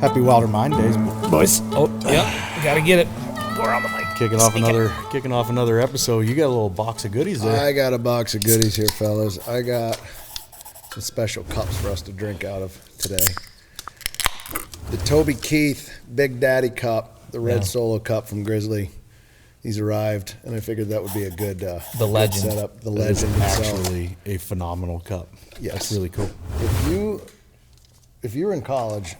Happy Wilder Mind Days, boys. Oh, yeah, gotta get it. Go around the mic. Kicking off another episode. You got a little box of goodies there. I got a box of goodies here, fellas. I got some special cups for us to drink out of today. The Toby Keith Big Daddy Cup, the red solo cup from Grizzly. These arrived, and I figured that would be a good the legend good setup. The It legend is itself. actually a phenomenal cup. Yes. That's really cool. If you were in college,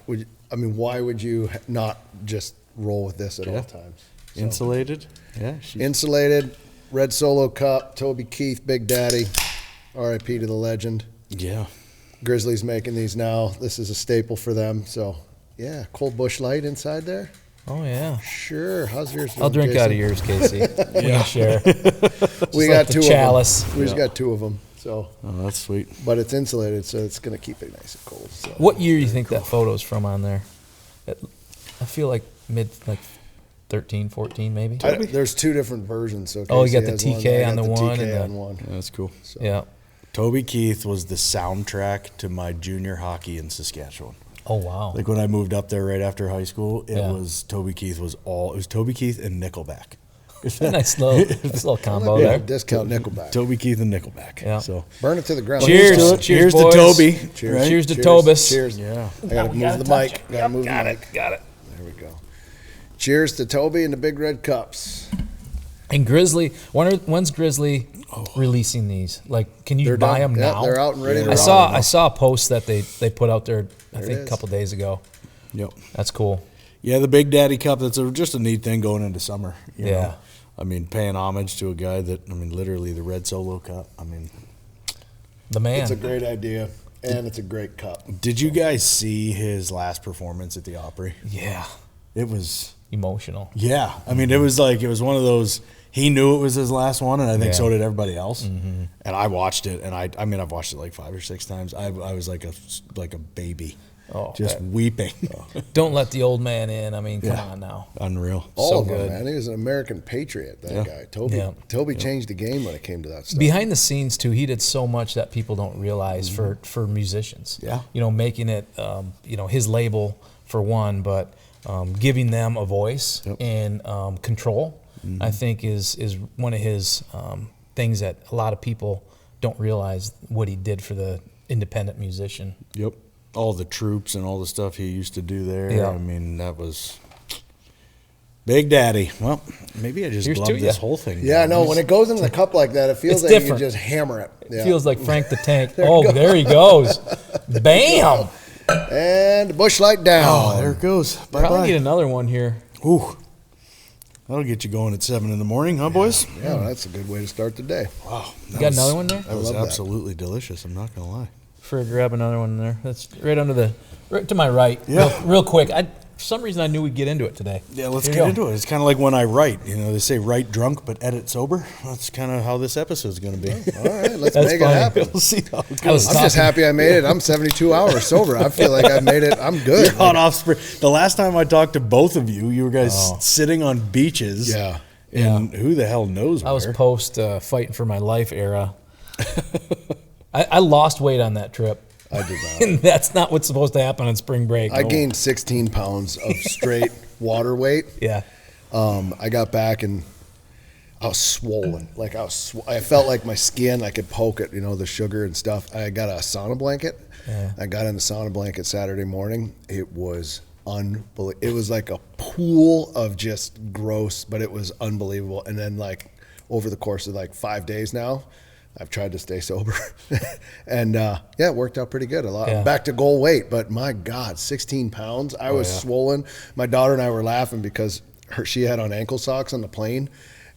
why would you not just roll with this at all times? So, Insulated. Yeah. insulated, red solo cup, Toby Keith Big Daddy. R.I.P. to the legend. Yeah. Grizzlies making these now. This is a staple for them. So, yeah, cold Busch Light inside there. Oh, yeah. Sure. How's yours doing, I'll drink Jason? out of yours, Casey. We can share. We like got the two chalice. of them. We just got two of them. So, Oh, that's sweet. but it's insulated, so it's going to keep it nice and cold. So. What year do you think that photo's from on there? I feel like mid 13, 14 maybe. There's two different versions. So Oh, you got Casey the has TK I on got the one TK and the- on one. Yeah, that's cool. So. Yeah. Toby Keith was the soundtrack to my junior hockey in Saskatchewan. Oh, wow. Like when I moved up there right after high school, it Yeah. was Toby Keith it was Toby Keith and Nickelback. nice little combo Yeah, there. discount Nickelback. Toby Keith and Nickelback. Yeah. So Burn it to the ground. Cheers. Cheers boys. to Toby. Cheers. Right? Cheers to Tobus. Cheers. Yeah. I got to move the mic. Got to move the mic. Got it. There we go. Cheers to Toby and the big red cups. And Grizzly, when's Grizzly releasing these? Like, can you They're buy done. them Yeah, now? they're out and ready to I rock. saw a post that they put out there, I There it think a is. couple days ago. Yep. That's cool. Yeah, the Big Daddy Cup, that's just a neat thing going into summer. You Yeah. know? I mean, paying homage to a guy that, literally the red solo cup. The man. It's a great idea, and it's a great cup. Did you guys see his last performance at the Opry? Yeah. It was, Emotional. yeah. It was like, it was one of those, he knew it was his last one, and I think Yeah. so did everybody else. Mm-hmm. And I watched it, and I've watched it like 5 or 6 times. I was like a baby. Oh, just weeping. Don't let the old man in. Come on now. Unreal. All So of them, good. man. He was an American patriot, that guy. Toby Yeah. Toby changed the game when it came to that stuff. Behind the scenes too, he did so much that people don't realize for musicians. Yeah. Making it, his label for one, but giving them a voice and control. I think is one of his things that a lot of people don't realize what he did for the independent musician. Yep. All the troops and all the stuff he used to do there. Yeah. That was Big Daddy. Well, maybe I just Here's love to this ya. whole thing. Yeah, no, when it goes into the cup like that, it feels It's like you different. can just hammer it. Yeah. Feels like Frank the Tank. There he goes. Bam! And the Busch Light down. Oh, there it goes. Probably Bye-bye. get another one here. Ooh. That'll get you going at 7 in the morning, huh, boys? Yeah, that's a good way to start the day. Wow. You got another one there? That was love that. absolutely delicious. I'm not going to lie. For grab another one there. That's right to my right. Yeah. Real quick. For some reason I knew we'd get into it today. Yeah, let's Here get you into it. It's kind of like when I write. They say write drunk but edit sober. That's kind of how this episode's going to be. All right, let's That's make funny. it happen. We'll see how it I was goes. I'm just happy I made it. I'm 72 hours sober. I feel like I made it. I'm good. You're hot off spring. The last time I talked to both of you, you were guys sitting on beaches. Yeah. And who the hell knows I was where. post fighting for my life era. I lost weight on that trip. I did not. And that's not what's supposed to happen on spring break. I gained 16 pounds of straight water weight. Yeah. I got back and I was swollen. Like I felt like my skin, I could poke it, the sugar and stuff. I got a sauna blanket. Yeah. I got in the sauna blanket Saturday morning. It was unbelievable. It was like a pool of just gross, but it was unbelievable. And then over the course of 5 days now, I've tried to stay sober, and it worked out pretty good. Yeah. Back to goal weight, but my God, 16 pounds. I was swollen. My daughter and I were laughing because she had on ankle socks on the plane,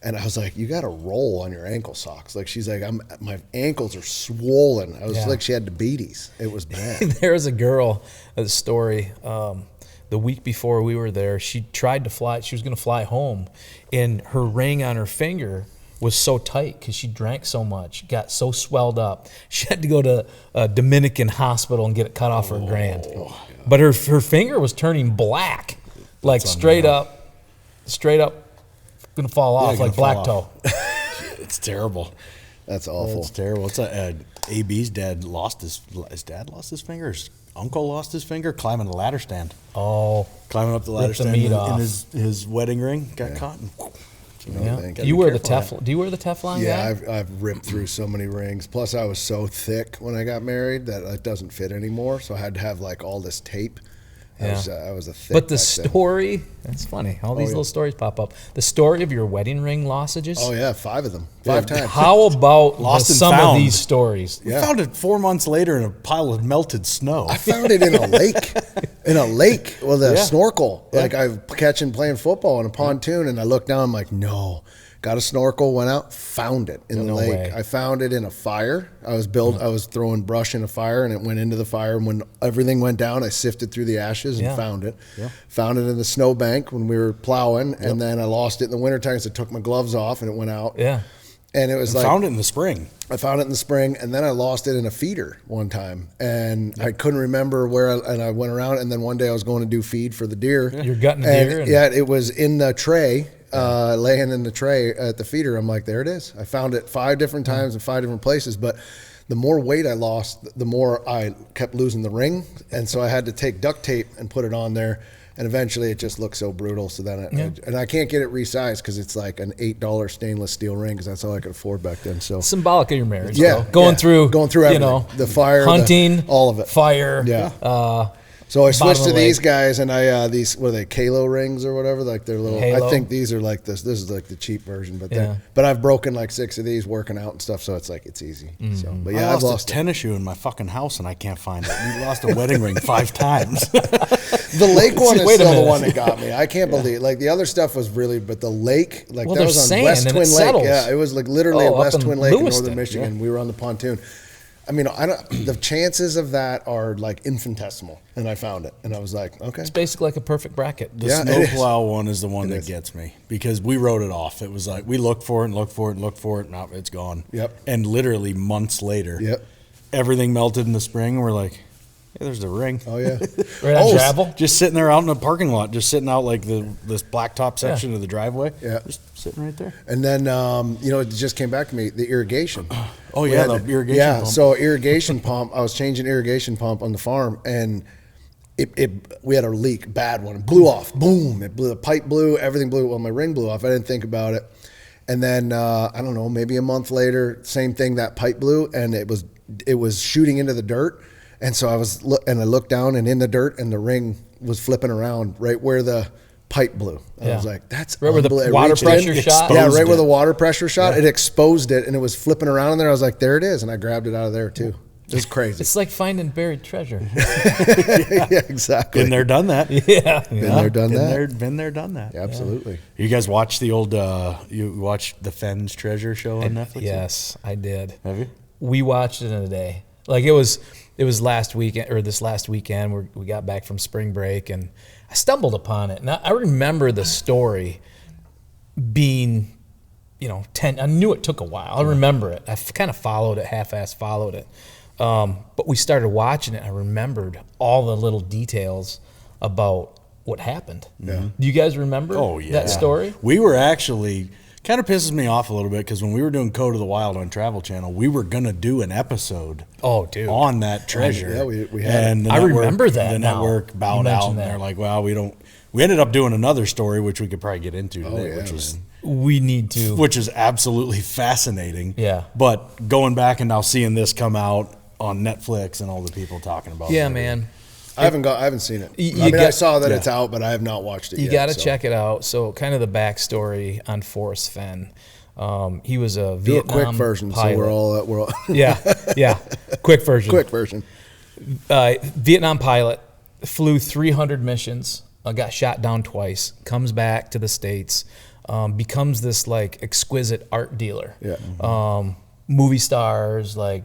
and I was like, "You got to roll on your ankle socks." She's like, my ankles are swollen. I was like, she had diabetes. It was bad. There was a girl, a story, the week before we were there, she tried to fly. She was going to fly home, and her ring on her finger was so tight because she drank so much, got so swelled up. She had to go to a Dominican hospital and get it cut off her gland. But her finger was turning black, straight up, going to fall off gonna like black fall toe. It's terrible. That's awful. It's terrible. It's AB's dad lost his finger. uncle lost his finger climbing a ladder stand. Oh, Climbing up the ladder ripped the stand meat in off. his wedding ring, got caught. And, yeah. Gotta You be wear the careful. Teflon. Do you wear the Teflon Yeah, guy? I've ripped through so many rings. Plus, I was so thick when I got married that it doesn't fit anymore. So I had to have like all this tape. I was a thick. But the back then. story, that's funny. All these yeah. little stories pop up. The story of your wedding ring lossages. Oh yeah, 5 of them, 5 times. How about Lost and some of found. these stories? We found it 4 months later in a pile of melted snow. I found it in a lake, with a snorkel. Like I'm playing football in a pontoon, and I looked down. I'm like, no. Got a snorkel, went out, found it in the No lake. way. I found it in a fire. I was throwing brush in a fire, and it went into the fire. And when everything went down, I sifted through the ashes and found it. Yeah. Found it in the snowbank when we were plowing, and then I lost it in the wintertime. So I took my gloves off, and it went out. Yeah. And it was Found it in the spring. I found it in the spring, and then I lost it in a feeder one time, and I couldn't remember where. And I went around, and then one day I was going to do feed for the deer. You're gutting a and deer. yeah, it was in the tray, laying in the tray at the feeder. I'm like, there it is. I found it 5 different times in 5 different places, but the more weight I lost, the more I kept losing the ring, and so I had to take duct tape and put it on there. And eventually it just looked so brutal. So then, and I can't get it resized because it's like an $8 stainless steel ring because that's all I could afford back then. So Symbolic of your marriage. Yeah, though. Going through everything. You know, the fire, hunting, all of it. fire. Yeah. So I switched to Bottom of the these lake. guys, and I what are they, Kalo rings or whatever? Like they're little. Halo. I think these are like this. This is like the cheap version, but Yeah. but I've broken like 6 of these working out and stuff, so it's like it's easy. So, but yeah, I I've lost lost a tennis shoe in my fucking house and I can't find it. We lost a wedding ring 5 times. The lake one is Wait a still the minute. one that got me. I can't believe like the other stuff was really, but the lake, like Well, that there's was on sand West and Twin it Lake. settles. Yeah, it was like literally Oh, at West up in Twin Lake in Lewiston. northern Michigan. We were on the pontoon. I mean, the chances of that are like infinitesimal, and I found it, and I was like, okay. It's basically like a perfect bracket. The Yeah, it is. snowplow one is the one that is. gets me because we wrote it off. It was like we looked for it and looked for it and looked for it, and now it's gone. Yep. And literally months later, Yep. everything melted in the spring. And we're like, hey, there's the ring. Oh yeah. Right on travel. Just sitting there out in the parking lot, just sitting out like this blacktop section of the driveway. Yeah. Just sitting right there. And then it just came back to me, the irrigation. Oh We yeah, had the irrigation Yeah, pump. so irrigation pump. I was changing irrigation pump on the farm, and we had a leak, bad one. It blew off. Boom! It blew. The pipe blew. Everything blew. Well, my ring blew off. I didn't think about it. And then I don't know, maybe a month later, same thing. That pipe blew, and it was shooting into the dirt. And so I looked down, and in the dirt, and the ring was flipping around right where the pipe blew. And I was like, that's Right where the unbelievable. It water reached in, pressure shot? Yeah, Exposed right where it. the water pressure shot. It exposed it, and it was flipping around in there. I was like, there it is. And I grabbed it out of there, too. It was crazy. It's like finding buried treasure. Yeah, exactly. Been there, done that. Yeah. Been there, done that. Been there, done that. Yeah, absolutely. You guys watch the old? You watched the Fenn's Treasure show on Netflix? Yes, I did. Have you? We watched it in a day. Like it was last weekend or this last weekend. We got back from spring break and I stumbled upon it. And I remember the story being, 10. I knew it took a while. I remember it. I kind of followed it, half-ass followed it. But we started watching it. I remembered all the little details about what happened. Yeah. Do you guys remember that story? We were actually, kind of pisses me off a little bit because when we were doing Code of the Wild on Travel Channel, we were going to do an episode Oh, dude. on that treasure. Yeah, we had and the I network, remember that The now. network bowed You out mentioned and that. they're like, well, we ended up doing another story, which we could probably get into today, yeah, which was... We need to. Which is absolutely fascinating. Yeah. But going back and now seeing this come out on Netflix and all the people talking about it. Yeah, man. I haven't seen it. You I got- saw that it's out, but I have not watched it You yet. got to so. check it out. So, kind of the backstory on Forrest Fenn. He was a Do a Vietnam quick version, pilot. so we're all yeah. Quick version. quick version. Vietnam pilot, flew 300 missions, got shot down twice, comes back to the States, becomes this like exquisite art dealer. Yeah. Movie stars like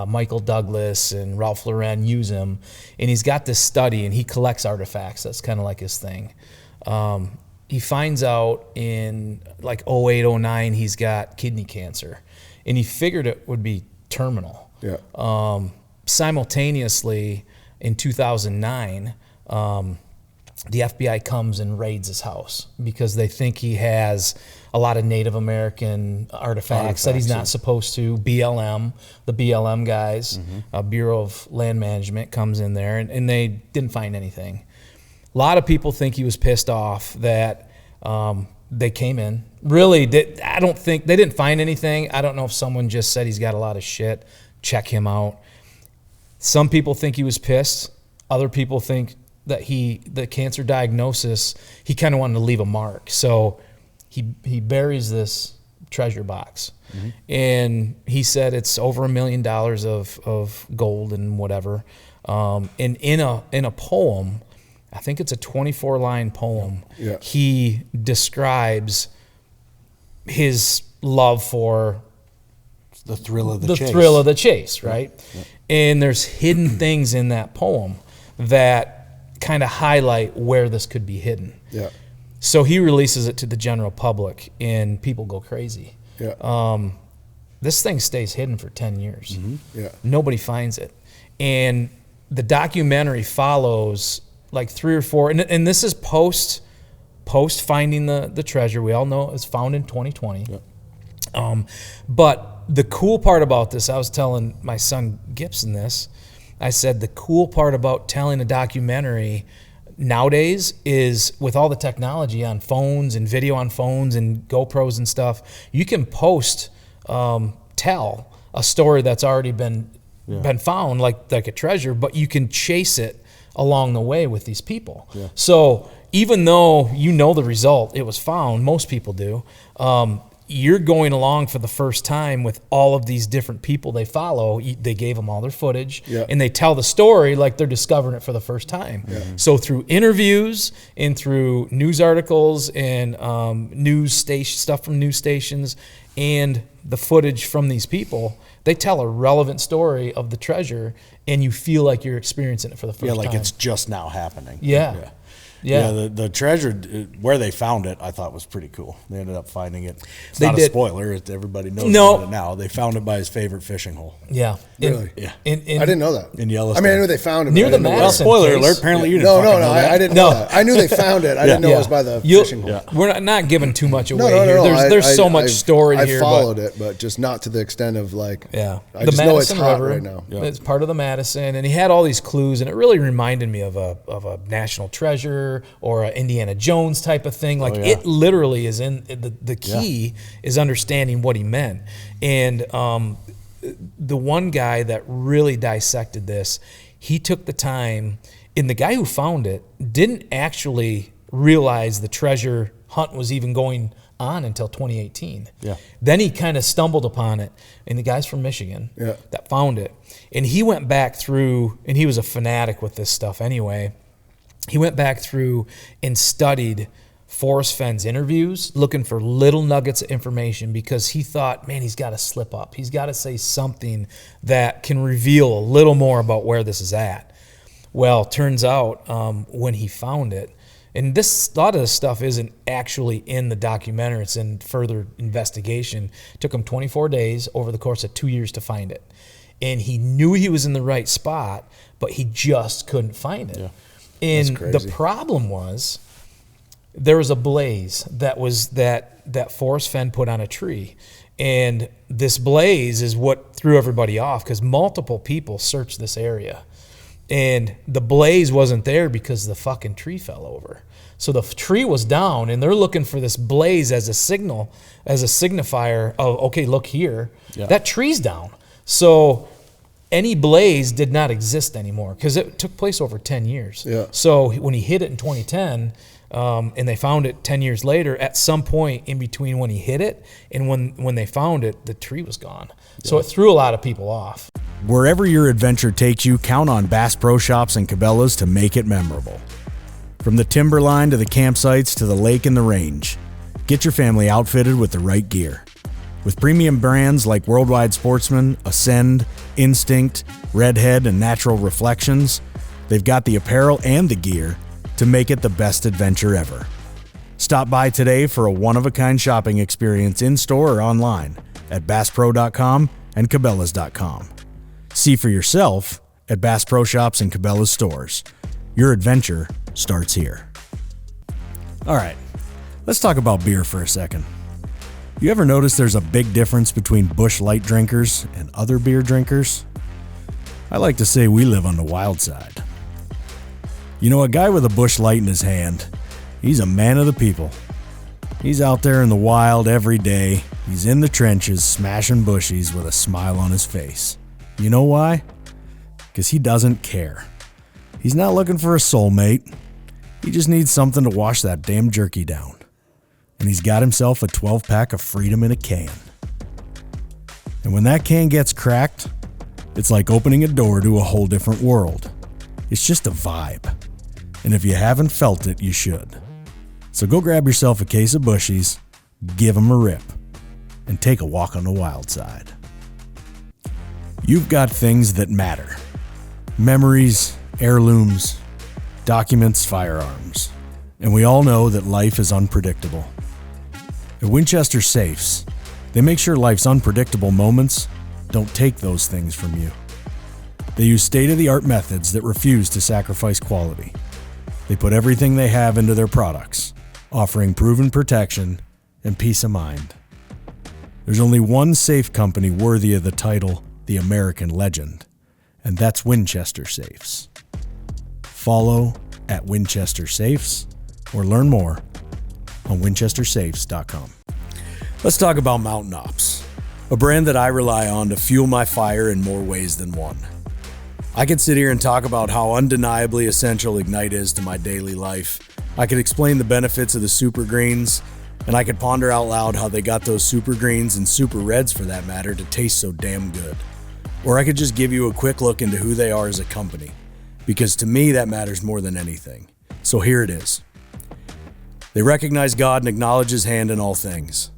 Michael Douglas and Ralph Lauren use him, and he's got this study and he collects artifacts. That's kind of like his thing. He finds out in like 08, 09, he's got kidney cancer, and he figured it would be terminal. Yeah. Simultaneously, in 2009, the FBI comes and raids his house because they think he has a lot of Native American artifacts that he's not supposed to. BLM, the BLM guys, Bureau of Land Management comes in there, and they didn't find anything. A lot of people think he was pissed off that they came in. Really, I don't think, they didn't find anything. I don't know if someone just said he's got a lot of shit, check him out. Some people think he was pissed. Other people think that the cancer diagnosis, he kind of wanted to leave a mark. So he buries this treasure box. And he said it's over $1 million of gold and whatever. And in a poem, I think it's a 24-line poem, he describes his love for the thrill of the thrill of the chase, right? And there's hidden things in that poem that kind of highlight where this could be hidden. So he releases it to the general public, and people go crazy. This thing stays hidden for 10 years. Nobody finds it. And the documentary follows like 3 or 4, and this is post finding the treasure. We all know it's found in 2020. But the cool part about this, I was telling my son Gibson this, I said the cool part about telling a documentary nowadays is with all the technology on phones and video on phones and GoPros and stuff, you can tell a story that's already been found, like a treasure, but you can chase it along the way with these people. So even though you know the result, it was found, most people do, you're going along for the first time with all of these different people they follow. They gave them all their footage, and they tell the story like they're discovering it for the first time. So through interviews and through news articles and stuff from news stations and the footage from these people, they tell a relevant story of the treasure, and you feel like you're experiencing it for the first time. Like it's just now happening. The treasure, where they found it, I thought was pretty cool. They ended up finding it. It's not a spoiler. Everybody knows about it now. They found it by his favorite fishing hole. Really? I didn't know that. In Yellowstone. I mean, I knew they found it. Near the Madison spoiler case. alert. Apparently you didn't know that. I didn't know that. I knew they found it. I didn't know it was by the fishing hole. We're not giving too much away here. There's so much story here. I followed it, but just not to the extent of like, I the just Madison know it's hot River, right now. It's part of the Madison, and he had all these clues, and it really reminded me of a national treasure or an Indiana Jones type of thing. Like it literally is in the key is understanding what he meant. And the one guy that really dissected this, he took the time, and the guy who found it didn't actually realize the treasure hunt was even going on until 2018. Then he kind of stumbled upon it, and the guy's from Michigan that found it. And he went back through, and he was a fanatic with this stuff anyway. He went back through and studied Forrest Fenn's interviews, looking for little nuggets of information, because he thought, man, he's got to slip up. He's got to say something that can reveal a little more about where this is at. Well, turns out when he found it, and a lot of this stuff isn't actually in the documentary, it's in further investigation. It took him 24 days over the course of 2 years to find it. And he knew he was in the right spot, but he just couldn't find it. And the problem was there was a blaze that Forrest Fenn put on a tree. And this blaze is what threw everybody off, because multiple people searched this area. And the blaze wasn't there because the fucking tree fell over. So the tree was down, and they're looking for this blaze as a signal, as a signifier of, okay, look here. That tree's down. So any blaze did not exist anymore because it took place over 10 years. So when he hit it in 2010, and they found it 10 years later, at some point in between when he hit it and when they found it, the tree was gone. So it threw a lot of people off. Wherever your adventure takes you, count on Bass Pro Shops and Cabela's to make it memorable. From the timberline to the campsites to the lake and the range, get your family outfitted with the right gear. With premium brands like Worldwide Sportsman, Ascend, Instinct, Redhead, and Natural Reflections, they've got the apparel and the gear to make it the best adventure ever. Stop by today for a one-of-a-kind shopping experience in-store or online at BassPro.com and Cabela's.com. See for yourself at Bass Pro Shops and Cabela's stores. Your adventure starts here. All right, let's talk about beer for a second. You ever notice there's a big difference between Busch Light drinkers and other beer drinkers? I like to say we live on the wild side. You know, a guy with a Busch Light in his hand, he's a man of the people. He's out there in the wild every day. He's in the trenches smashing bushies with a smile on his face. You know why? Because he doesn't care. He's not looking for a soulmate. He just needs something to wash that damn jerky down. And he's got himself a 12-pack of Freedom in a can. And when that can gets cracked, it's like opening a door to a whole different world. It's just a vibe. And if you haven't felt it, you should. So go grab yourself a case of bushies, give them a rip, and take a walk on the wild side. You've got things that matter. Memories, heirlooms, documents, firearms. And we all know that life is unpredictable. At Winchester Safes, they make sure life's unpredictable moments don't take those things from you. They use state-of-the-art methods that refuse to sacrifice quality. They put everything they have into their products, offering proven protection and peace of mind. There's only one safe company worthy of the title, the American Legend, and that's Winchester Safes. Follow at Winchester Safes or learn more on winchestersafes.com. Let's talk about Mountain Ops, a brand that I rely on to fuel my fire in more ways than one. I could sit here and talk about how undeniably essential Ignite is to my daily life. I could explain the benefits of the super greens, and I could ponder out loud how they got those super greens and super reds for that matter to taste so damn good. Or I could just give you a quick look into who they are as a company, because to me that matters more than anything. So here it is. They recognize God and acknowledge His hand in all things.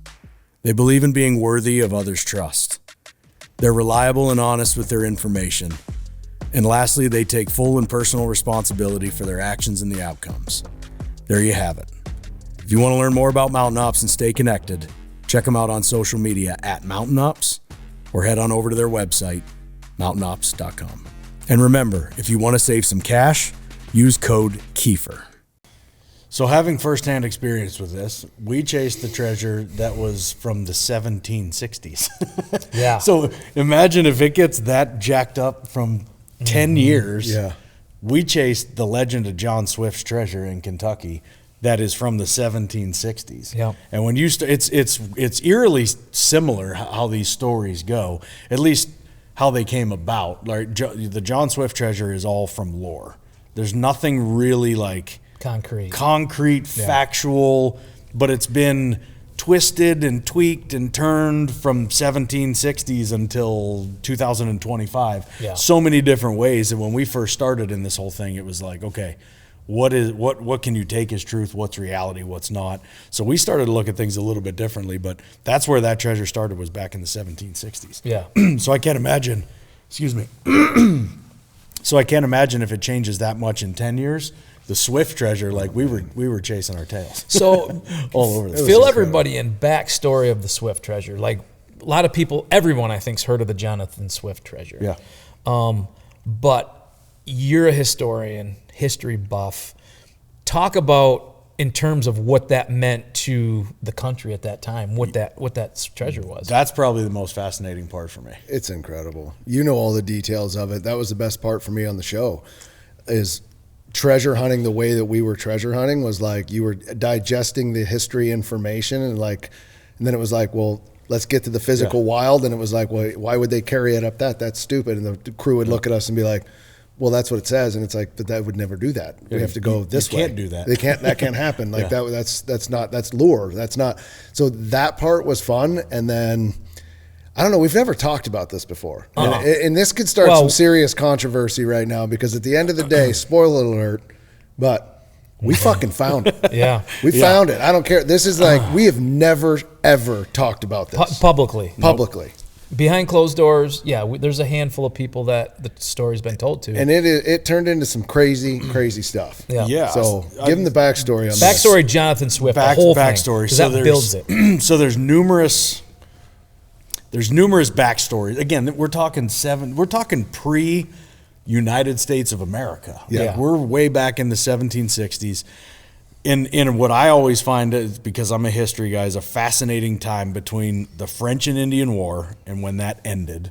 They believe in being worthy of others' trust. They're reliable and honest with their information. And lastly, they take full and personal responsibility for their actions and the outcomes. There you have it. If you want to learn more about Mountain Ops and stay connected, check them out on social media at Mountain Ops or head on over to their website, mountainops.com. And remember, if you want to save some cash, use code Kiefer. So having firsthand experience with this, we chased the treasure that was from the 1760s. Yeah. So imagine if it gets that jacked up from 10 years. Yeah. We chased the legend of John Swift's treasure in Kentucky that is from the 1760s. Yeah. And when you it's eerily similar how these stories go, at least how they came about. Like the John Swift treasure is all from lore. There's nothing really like concrete, factual, but it's been twisted and tweaked and turned from 1760s until 2025. Yeah. So many different ways. And when we first started in this whole thing, it was like, okay, what can you take as truth? What's reality? What's not? So we started to look at things a little bit differently, but that's where that treasure started, was back in the 1760s. Yeah. So I can't imagine, so I can't imagine if it changes that much in 10 years. The Swift treasure, like we were chasing our tails. So all over. Fill everybody in backstory of the Swift treasure. Like a lot of people, everyone I think's heard of the Jonathan Swift treasure. Yeah. But you're a historian, history buff. Talk about in terms of what that meant to the country at that time, what that treasure was. That's probably the most fascinating part for me. It's incredible. You know all the details of it. That was the best part for me on the show, is treasure hunting the way that we were treasure hunting. Was like you were digesting the history information and then it was like, well, let's get to the physical wild. And it was like, well, why would they carry it up that's stupid. And the crew would look at us and be like, well, that's what it says. And it's like, but that would never do that. We have to go this way. You can't do that. That can't happen. Like that's lure. That's not. So that part was fun. And then I don't know. We've never talked about this before, and this could start some serious controversy right now, because at the end of the day, spoiler alert, but we fucking found it. Yeah, we found it. I don't care. This is like we have never ever talked about this publicly. Publicly, behind closed doors. Yeah, there's a handful of people that the story's been told to, and it turned into some crazy stuff. Yeah. So give them the backstory on this. Backstory, Jonathan Swift. The whole backstory. Thing, so that builds it. So there's numerous backstories. Again, we're talking pre-United States of America. Yeah. Like we're way back in the 1760s. in what I always find is, because I'm a history guy, is a fascinating time between the French and Indian War and when that ended,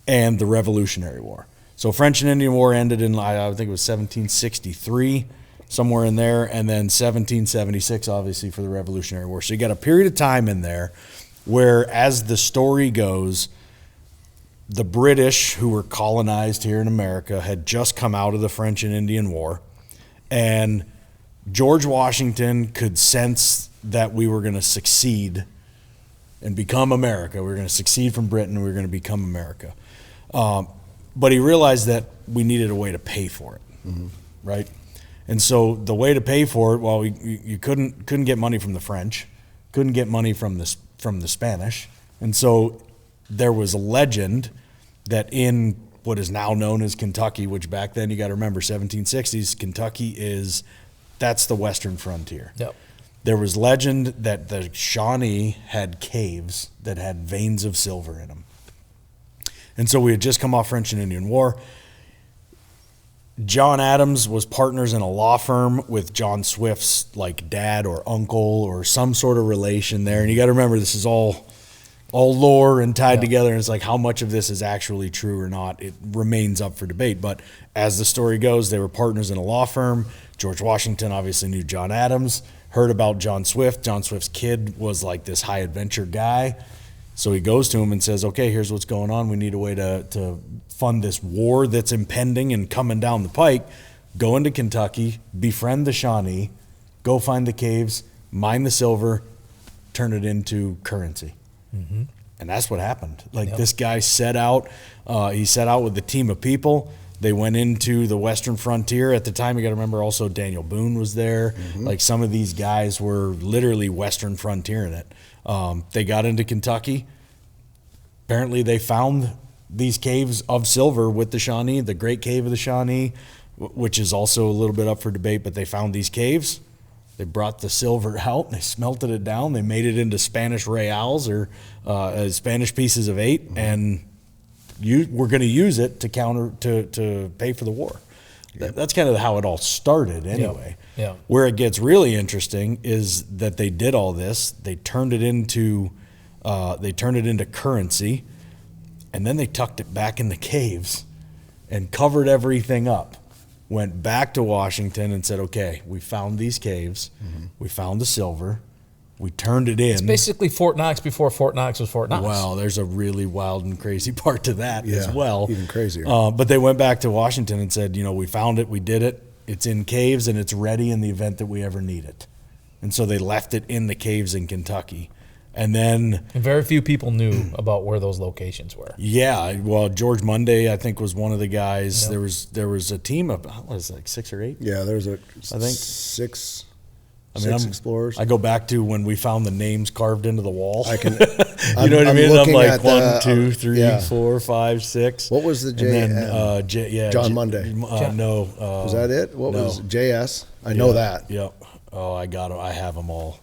and the Revolutionary War. So French and Indian War ended in, I think it was 1763, somewhere in there, and then 1776, obviously, for the Revolutionary War. So you got a period of time in there where, as the story goes, the British, who were colonized here in America, had just come out of the French and Indian War, and George Washington could sense that we were going to succeed and become America. We were going to succeed from Britain, and we were going to become America. But he realized that we needed a way to pay for it, right? And so the way to pay for it, well, you couldn't get money from the French, couldn't get money from the Spanish, and so there was a legend that in what is now known as Kentucky, which back then, you got to remember, 1760s, Kentucky that's the western frontier. Yep. There was legend that the Shawnee had caves that had veins of silver in them. And so we had just come off French and Indian War. John Adams was partners in a law firm with John Swift's like dad or uncle or some sort of relation there. And you got to remember, this is all lore and tied together. And it's like, how much of this is actually true or not? It remains up for debate. But as the story goes, they were partners in a law firm. George Washington obviously knew John Adams, heard about John Swift. John Swift's kid was like this high adventure guy. So he goes to him and says, okay, here's what's going on. We need a way to fund this war that's impending and coming down the pike. Go into Kentucky, befriend the Shawnee, go find the caves, mine the silver, turn it into currency. Mm-hmm. And that's what happened. Like this guy set out, he set out with a team of people. They went into the western frontier. At the time, you got to remember also Daniel Boone was there. Mm-hmm. Like some of these guys were literally western frontier in it. They got into Kentucky. Apparently they found these caves of silver with the Shawnee, the Great Cave of the Shawnee, which is also a little bit up for debate, but they found these caves. They brought the silver out, they smelted it down, they made it into Spanish reals or Spanish pieces of 8, and we're going to use it to pay for the war. That's kind of how it all started anyway. Yeah. Where it gets really interesting is that they did all this. They turned it into currency, and then they tucked it back in the caves and covered everything up. Went back to Washington and said, okay, we found these caves. Mm-hmm. We found the silver. We turned it in. It's basically Fort Knox before Fort Knox was Fort Knox. Well, there's a really wild and crazy part to that as well. Even crazier. But they went back to Washington and said, we found it, we did it. It's in caves, and it's ready in the event that we ever need it. And so they left it in the caves in Kentucky. And very few people knew about where those locations were. Yeah, well, George Munday, I think, was one of the guys. Yep. There was a team of, what was it, like 6 or 8? Yeah, there's six explorers. I go back to when we found the names carved into the wall. You know what I mean? I'm like 1, 2, 3, 4, 5, 6. What was the J? John Monday. No. Was that it? What was JS? I know that. Yep. Oh, I got them. I have them all.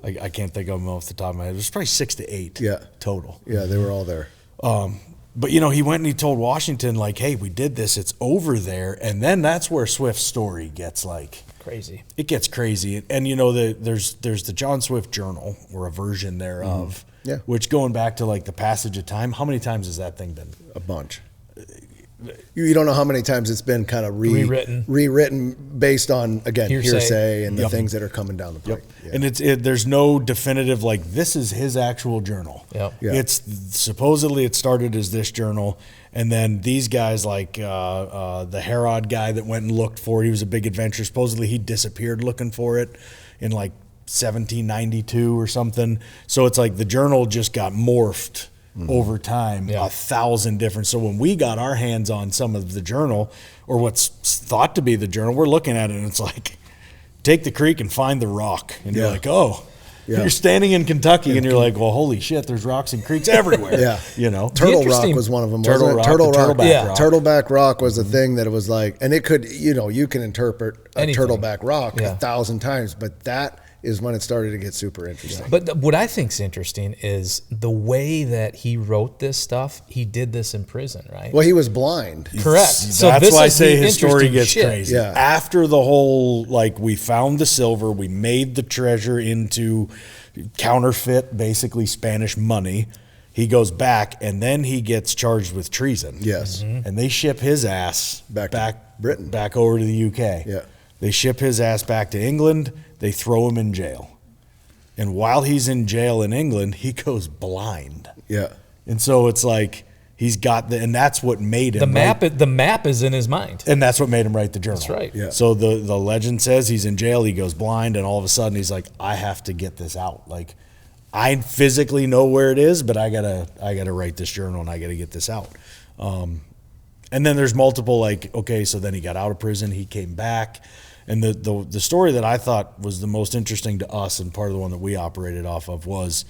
I can't think of them off the top of my head. It was probably 6 to 8 total. Yeah, they were all there. But, he went and he told Washington, like, hey, we did this. It's over there. And then that's where Swift's story gets, like, crazy. It gets crazy. And, there's the John Swift Journal, or a version thereof, which, going back to, like, the passage of time, how many times has that thing been? A bunch. You don't know how many times it's been kind of rewritten based on, again, hearsay and the things that are coming down the pike. Yep. And there's no definitive, like, this is his actual journal. Yep. It's supposedly it started as this journal, and then these guys, like the Herod guy that went and looked for it, he was a big adventurer. Supposedly he disappeared looking for it in like 1792 or something. So it's like the journal just got morphed over time, 1,000 different. So when we got our hands on some of the journal, or what's thought to be the journal, we're looking at it and it's like, take the creek and find the rock. And you're like, you're standing in Kentucky and you're like, well, holy shit, there's rocks and creeks everywhere. Turtle Rock was one of them. Turtleback Rock was a thing that it was like, and it could, you can interpret a turtleback rock 1,000 times, but that is when it started to get super interesting. But what I think's interesting is the way that he wrote this stuff. He did this in prison, right? Well, he was blind. Correct. So that's why I say his story gets crazy. Yeah. After the whole, like, we found the silver, we made the treasure into counterfeit, basically Spanish money. He goes back, and then he gets charged with treason. Yes. And they ship his ass back to Britain, back over to the UK. Yeah. They ship his ass back to England. They throw him in jail. And while he's in jail in England, he goes blind. Yeah. And so it's like he's got and that's what made him the map is in his mind. And that's what made him write the journal. That's right. Yeah. So the legend says he's in jail, he goes blind, and all of a sudden he's like, I have to get this out. Like, I physically know where it is, but I gotta write this journal and I gotta get this out. And then there's multiple, like, okay, so then he got out of prison, he came back. And the story that I thought was the most interesting to us, and part of the one that we operated off of, was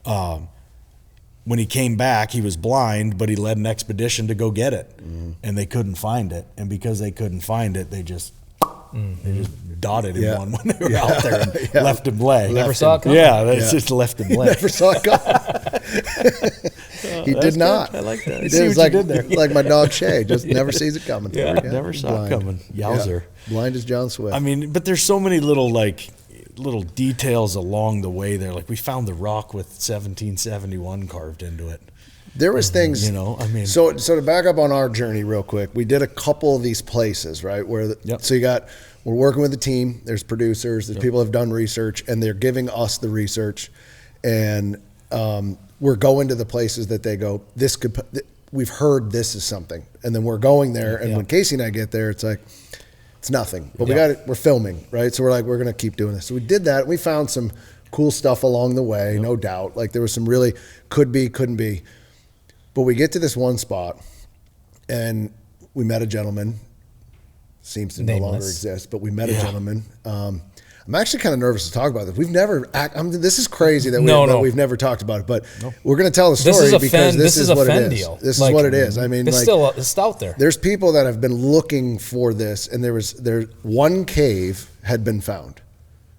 when he came back, he was blind, but he led an expedition to go get it. And they couldn't find it. And because they couldn't find it, they just dotted him one when they were out there and left him lay. Never saw it coming. Yeah, that's just left him lay. Never saw it coming. He did not. Good. I like that. He did like my dog Shay, just never sees it coming. Yeah, never saw it coming. Yowzer. Yeah. Blind as John Swift. I mean, but there's so many little details along the way there. Like, we found the rock with 1771 carved into it. There was things, So to back up on our journey real quick, we did a couple of these places, right? Where so we're working with the team. There's producers. There's people who have done research, and they're giving us the research, and we're going to the places that they go. We've heard this is something, and then we're going there. And when Casey and I get there, it's like, it's nothing, but we're filming, right? So we're like, we're going to keep doing this. So we did that. We found some cool stuff along the way, no doubt. Like, there was some really couldn't be. But we get to this one spot, and we met a gentleman. Seems to no longer exist, but we met a gentleman. I'm actually kind of nervous to talk about this. We've never. This is crazy that we've never talked about it, but we're going to tell the story because this is what it is. This is what it is. I mean, it's out there. There's people that have been looking for this, and there one cave had been found.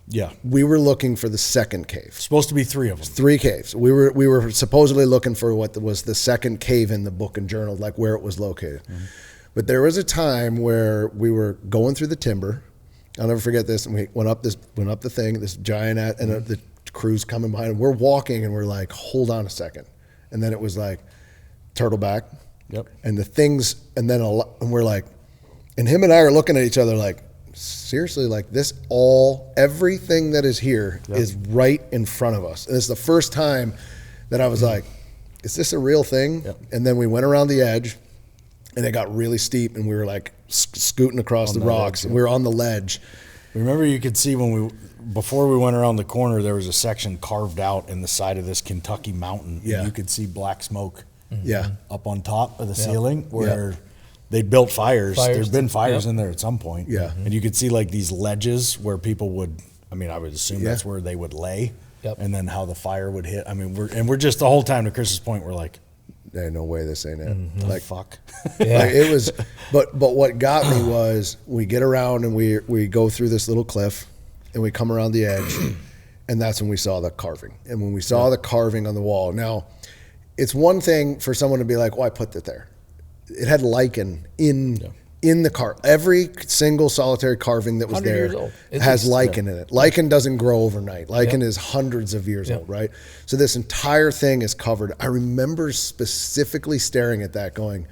Yeah, we were looking for the second cave. Supposed to be 3 of them. 3 caves. We were supposedly looking for what was the second cave in the book and journal, like where it was located. But there was a time where we were going through the timber. I'll never forget this. And we went up the thing, this giant, and the crew's coming behind. And we're walking, and we're like, hold on a second. And then it was like turtleback. Yep. And the things, and we're like, and him and I are looking at each other like, seriously, like everything that is here is right in front of us. And it's the first time that I was like, is this a real thing? Yep. And then we went around the edge, and it got really steep, and we were like scooting across the rocks, and we were on the ledge. Remember, you could see before we went around the corner, there was a section carved out in the side of this Kentucky mountain. Yeah. And you could see black smoke up on top of the ceiling where they'd built fires. There'd been fires in there at some point. Yeah. And you could see like these ledges where people would, I would assume that's where they would lay. Yep. And then how the fire would hit. We're just the whole time, to Chris's point, we're like, There ain't no way this ain't it. Like, fuck. Like, it was, but what got me was we get around and we go through this little cliff, and we come around the edge, and that's when we saw the carving. And when we saw the carving on the wall, now it's one thing for someone to be like, "Oh, I put that there." It had lichen in the every single solitary carving that was there has lichen in it. Lichen doesn't grow overnight. Lichen is hundreds of years old, right? So this entire thing is covered. I remember specifically staring at that going,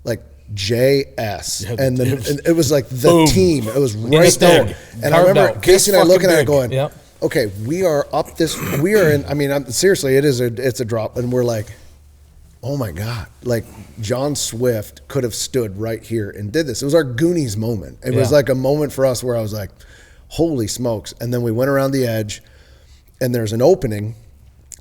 like, JS. And it was like the team. It was right there. And I remember Casey and I looking at it going, okay, we are in, seriously, it's a drop. And we're like, oh my God, like John Swift could have stood right here and did this. It was our Goonies moment. It was like a moment for us where I was like, holy smokes. And then we went around the edge, and there's an opening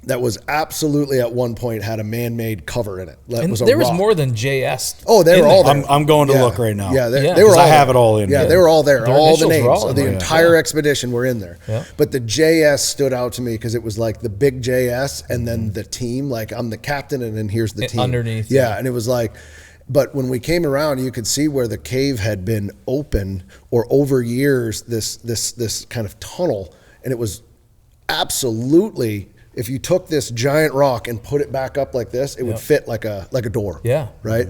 that was absolutely at one point had a man-made cover in it. That was there was more than JS. Oh, they were all there. I'm going to look right now. Yeah, they were all I have it all in there. there. They were all there. All the names of the entire expedition were in there. Yeah. But the JS stood out to me because it was like the big JS and then the team. Like, I'm the captain, and then here's the team. Underneath. Yeah, and it was like, but when we came around, you could see where the cave had been open, or over years, this kind of tunnel, and it was absolutely, if you took this giant rock and put it back up like this, it would fit like a door. Yeah. Right.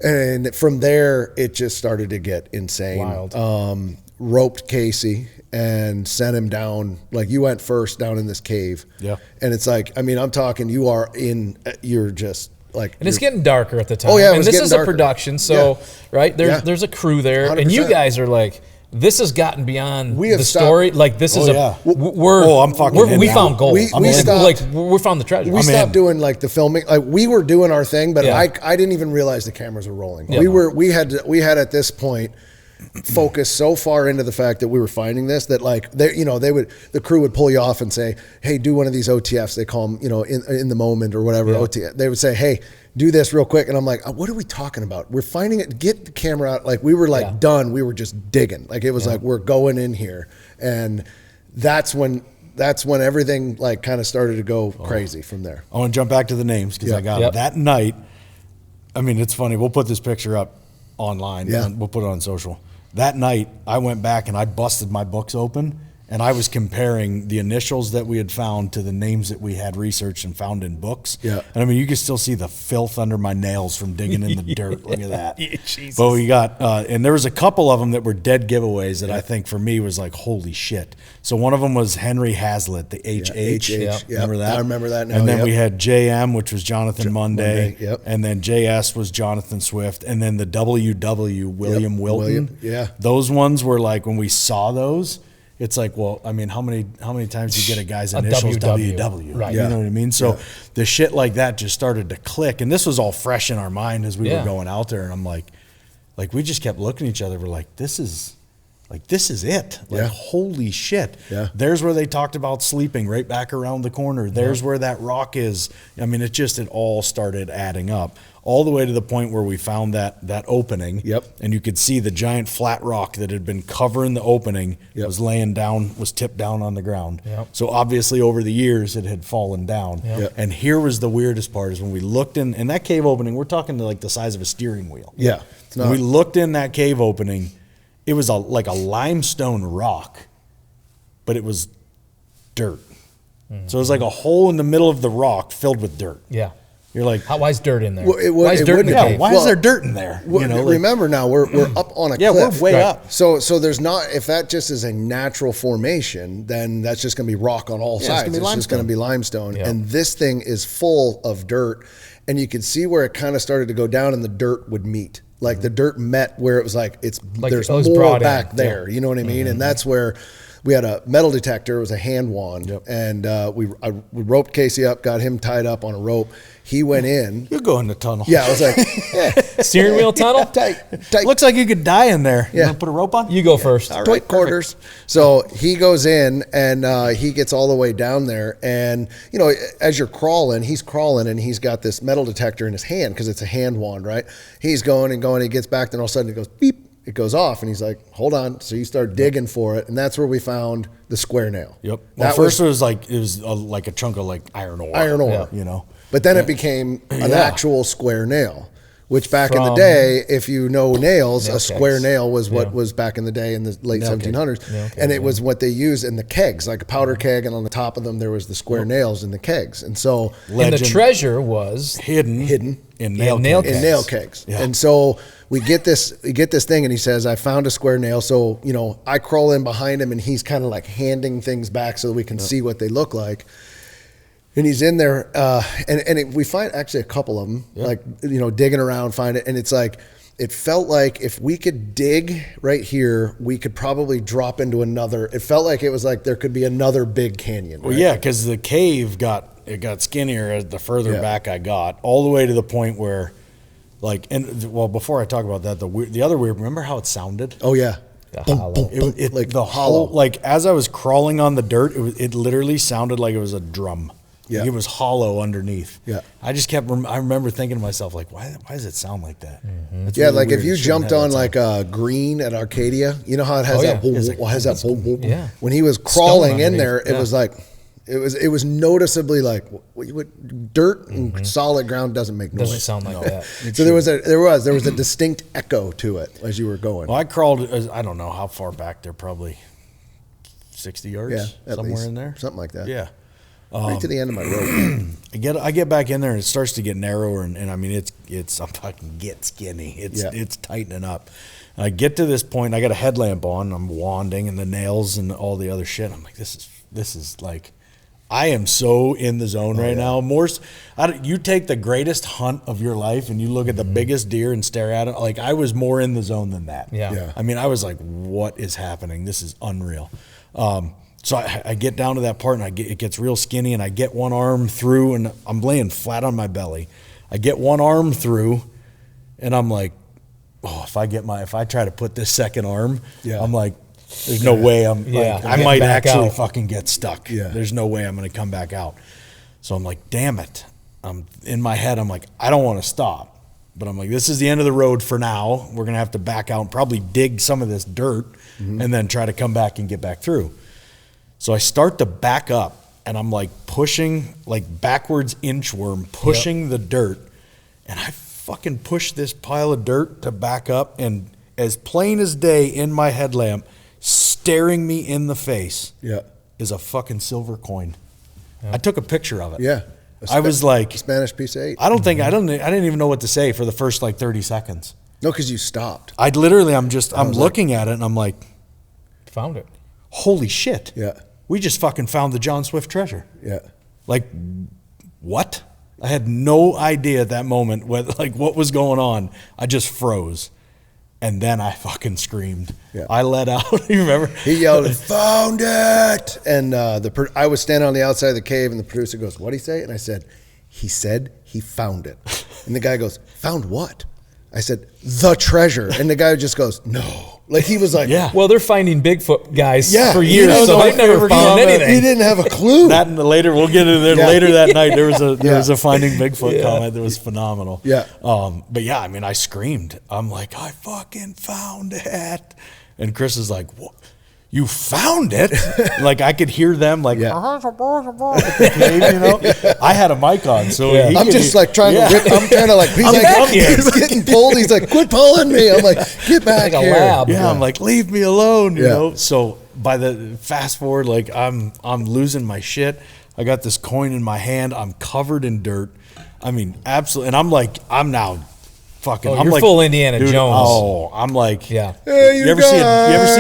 And from there, it just started to get insane. Wild. Roped Casey and sent him down. Like, you went first down in this cave. Yeah. And it's like, I mean, I'm talking, you're just like, and it's getting darker at the time. Oh yeah. And this is a production. So, right. There's a crew there 100%. and you guys are like, this has gotten beyond the stopped. story. Like, this is I'm fucking we found gold. We found the treasure. We stopped doing like the filming. Like, we were doing our thing, but Yeah. I didn't even realize the cameras were rolling. Yeah. We had at this point focused so far into the fact that we were finding this that like the crew would pull you off and say, hey, do one of these OTFs. They call them, in the moment or whatever. OTF. They would say, hey, do this real quick. And I'm like, what are we talking about? We're finding it. Get the camera out. Like, we were like done. We were just digging. Like, it was like, we're going in here. And that's when everything like kind of started to go crazy from there. I want to jump back to the names because I got it. That night, I mean, it's funny. We'll put this picture up online. Yeah. And we'll put it on social. That night, I went back and I busted my books open, and I was comparing the initials that we had found to the names that we had researched and found in books. Yeah. And I mean, you can still see the filth under my nails from digging in the dirt. Look at that. Jesus. But we got, and there was a couple of them that were dead giveaways that I think for me was like, holy shit. So one of them was Henry Hazlitt, the HH. Remember that? I remember that now. And then we had JM, which was Jonathan Monday. Yep. And then JS was Jonathan Swift. And then the WW, William Wilton. Yeah. Those ones were like, when we saw those, it's like, well, I mean, how many times do you get a guy's initials WW? Right. You know what I mean? So the shit like that just started to click. And this was all fresh in our mind as we were going out there. And I'm like, we just kept looking at each other. We're like, this is it. Like, holy shit. Yeah. There's where they talked about sleeping, right back around the corner. There's where that rock is. I mean, it all started adding up. All the way to the point where we found that opening. Yep. And you could see the giant flat rock that had been covering the opening was tipped down on the ground. Yep. So obviously over the years it had fallen down. Yep. And here was the weirdest part is when we looked in that cave opening, we're talking to like the size of a steering wheel. Yeah. When we looked in that cave opening, it was like a limestone rock, but it was dirt. Mm-hmm. So it was like a hole in the middle of the rock filled with dirt. Yeah. You're like, why is dirt in there? Why is dirt in the cave? Why is there dirt in there? Remember now, we're up on a cliff. We're way up. So there's not, if that just is a natural formation, then that's just going to be rock on all sides. It's just going to be limestone. Yep. And this thing is full of dirt. And you could see where it kind of started to go down and the dirt would meet. Like the dirt met where it was like, there's more back there. You know what I mean? And that's where we had a metal detector. It was a hand wand. And we roped Casey up, got him tied up on a rope. He went in. You go in the tunnel. Yeah, I was like, steering wheel tunnel? Tight. Looks like you could die in there. Yeah. You want to put a rope on? You go first. All Tight right, quarters. So he goes in and he gets all the way down there. And, as you're crawling, he's crawling and he's got this metal detector in his hand because it's a hand wand, right? He's going and going. He gets back, then all of a sudden it goes beep. It goes off and he's like, hold on. So you start digging for it. And that's where we found the square nail. Yep. Well, first it was like a chunk of like iron ore. Iron ore. Yeah. But then it became an actual square nail, which back in the day, if you know nails, a square nail was what was back in the day in the late 1700s. And it was what they used in the kegs, like a powder keg. And on the top of them, there was the square nails in the kegs. And so and the treasure was hidden in nail kegs. Yeah. And so we get this thing and he says, I found a square nail. So, I crawl in behind him and he's kind of like handing things back so that we can see what they look like. And he's in there, we find actually a couple of them, digging around, find it. And it's like, it felt like if we could dig right here, we could probably drop into another. It felt like it was like there could be another big canyon. Well, yeah, because the cave got skinnier as the further back I got, all the way to the point where, before I talk about that, the other weird, remember how it sounded? Oh, yeah. The hollow. Like as I was crawling on the dirt, it literally sounded like it was a drum. Yeah. It was hollow underneath. Yeah. I just I remember thinking to myself, like, why does it sound like that? Mm-hmm. Really like weird. If you jumped on like a green at Arcadia, you know how it has that boom. Yeah. When he was crawling in there, it was like, it was noticeably like dirt and solid ground doesn't make noise. Doesn't sound like that. So there was a distinct echo to it as you were going. Well, I crawled, I don't know how far back there, probably 60 yards, somewhere in there. Something like that. Yeah. Right to the end of my rope. I get back in there, and it starts to get narrower, and I mean, I'm fucking get skinny. It's tightening up. And I get to this point, I got a headlamp on, I'm wanding, and the nails and all the other shit. I'm like, this is like, I am so in the zone right now. You take the greatest hunt of your life and you look at the biggest deer and stare at it. Like, I was more in the zone than that. Yeah. I mean, I was like, what is happening? This is unreal. So I get down to that part, and it gets real skinny, and I get one arm through, and I'm laying flat on my belly. I get one arm through, and I'm like, oh, if I try to put this second arm, I'm like, there's no way I might actually fucking get stuck. Yeah. There's no way I'm going to come back out. So I'm like, damn it. In my head, I'm like, I don't want to stop. But I'm like, this is the end of the road for now. We're going to have to back out and probably dig some of this dirt and then try to come back and get back through. So I start to back up, and I'm like pushing, like backwards inchworm, pushing the dirt. And I fucking push this pile of dirt to back up, and as plain as day in my headlamp, staring me in the face is a fucking silver coin. I took a picture of it. Yeah. I was like, Spanish piece of 8. I didn't even know what to say for the first like 30 seconds. No, because you stopped. I'm looking at it, and I'm like, found it. Holy shit. Yeah. We just fucking found the John Swift treasure. Yeah. Like, what? I had no idea at that moment what was going on. I just froze. And then I fucking screamed. Yeah. I let out. You remember? He yelled, "Found it!" And I was standing on the outside of the cave, and the producer goes, "What'd he say?" And I said he found it. And the guy goes, "Found what?" I said, "The treasure." And the guy just goes, "No." Like, he was like, Well, they're finding Bigfoot guys for you years, know, so they've never found anything. He didn't have a clue. That and later, we'll get into there. Later that night, there was a Finding Bigfoot comment that was phenomenal. Yeah. But yeah, I mean, I screamed. I'm like, I fucking found it. And Chris is like, what? You found it? Like, I could hear them like, at the cave, you know? I had a mic on, so I'm just like trying to rip. I'm trying to like, he's getting pulled. He's like, quit pulling me. I'm like, get back like here. A lab. Yeah, I'm like, leave me alone, you know? So by the fast forward, like I'm losing my shit. I got this coin in my hand. I'm covered in dirt. I mean, absolutely. And I'm now fucking. I'm you're like full Indiana Jones. Oh, I'm like, Hey, you ever see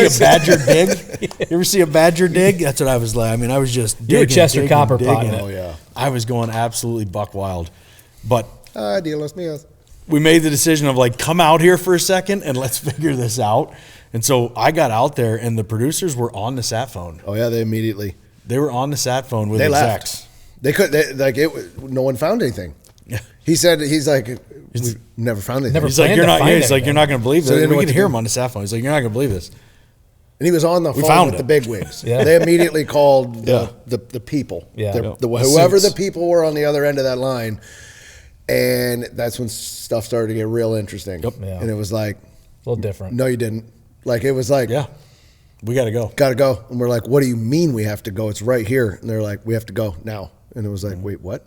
a badger dig? You ever see a badger dig? That's what I was like. I mean, I was just digging. You're Chester Copperpot. Oh yeah, I was going absolutely buck wild. But Dios míos. we made the decision of like, come out here for a second and let's figure this out. And so I got out there, and the producers were on the sat phone. Oh yeah, they were on the sat phone with they execs. Left. No one found anything. Yeah. He's like, we've never found anything. He's like, you're not going to believe this. We can hear him on the sat phone. He's like, you're not going to believe this. And he was on the phone with the bigwigs. They immediately called the people. Whoever the people were on the other end of that line. And that's when stuff started to get real interesting. Yep. Yeah. And it was like, a little different. No, you didn't. Like, it was like, we got to go. Got to go. And we're like, what do you mean we have to go? It's right here. And they're like, we have to go now. And it was like, wait, what?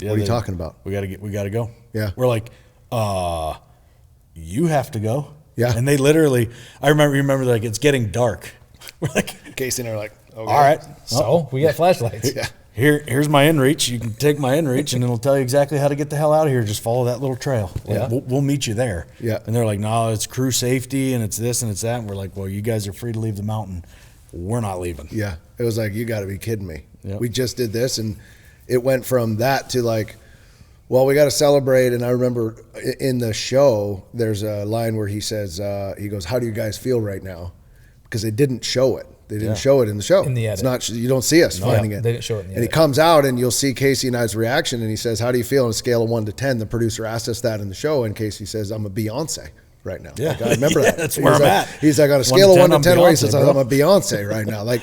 Yeah, what are you talking about? We got to go. Yeah. We're like, you have to go. Yeah. And they literally, I remember like, it's getting dark. We're like, Casey and I are like, okay. All right. So we got flashlights. Yeah. Here's my inReach. You can take my inReach, and it'll tell you exactly how to get the hell out of here. Just follow that little trail. Like, we'll meet you there. Yeah. And they're like, no, it's crew safety, and it's this and it's that. And we're like, well, you guys are free to leave the mountain. We're not leaving. Yeah. It was like, you got to be kidding me. Yep. We just did this, and it went from that to like, well, we got to celebrate. And I remember in the show, there's a line where he says, he goes, how do you guys feel right now? Because they didn't show it. They didn't show it in the show. In the edit. It's not, you don't see us finding it. They didn't show it in the edit. And he comes out, and you'll see Casey and I's reaction, and he says, how do you feel on a scale of 1 to 10? The producer asked us that in the show, and Casey says, I'm a Beyonce right now. Yeah. Like, I remember that. That's where I'm at. He's like, on a scale of 1 to 10, Beyonce, he says, I'm a Beyonce right now. Like,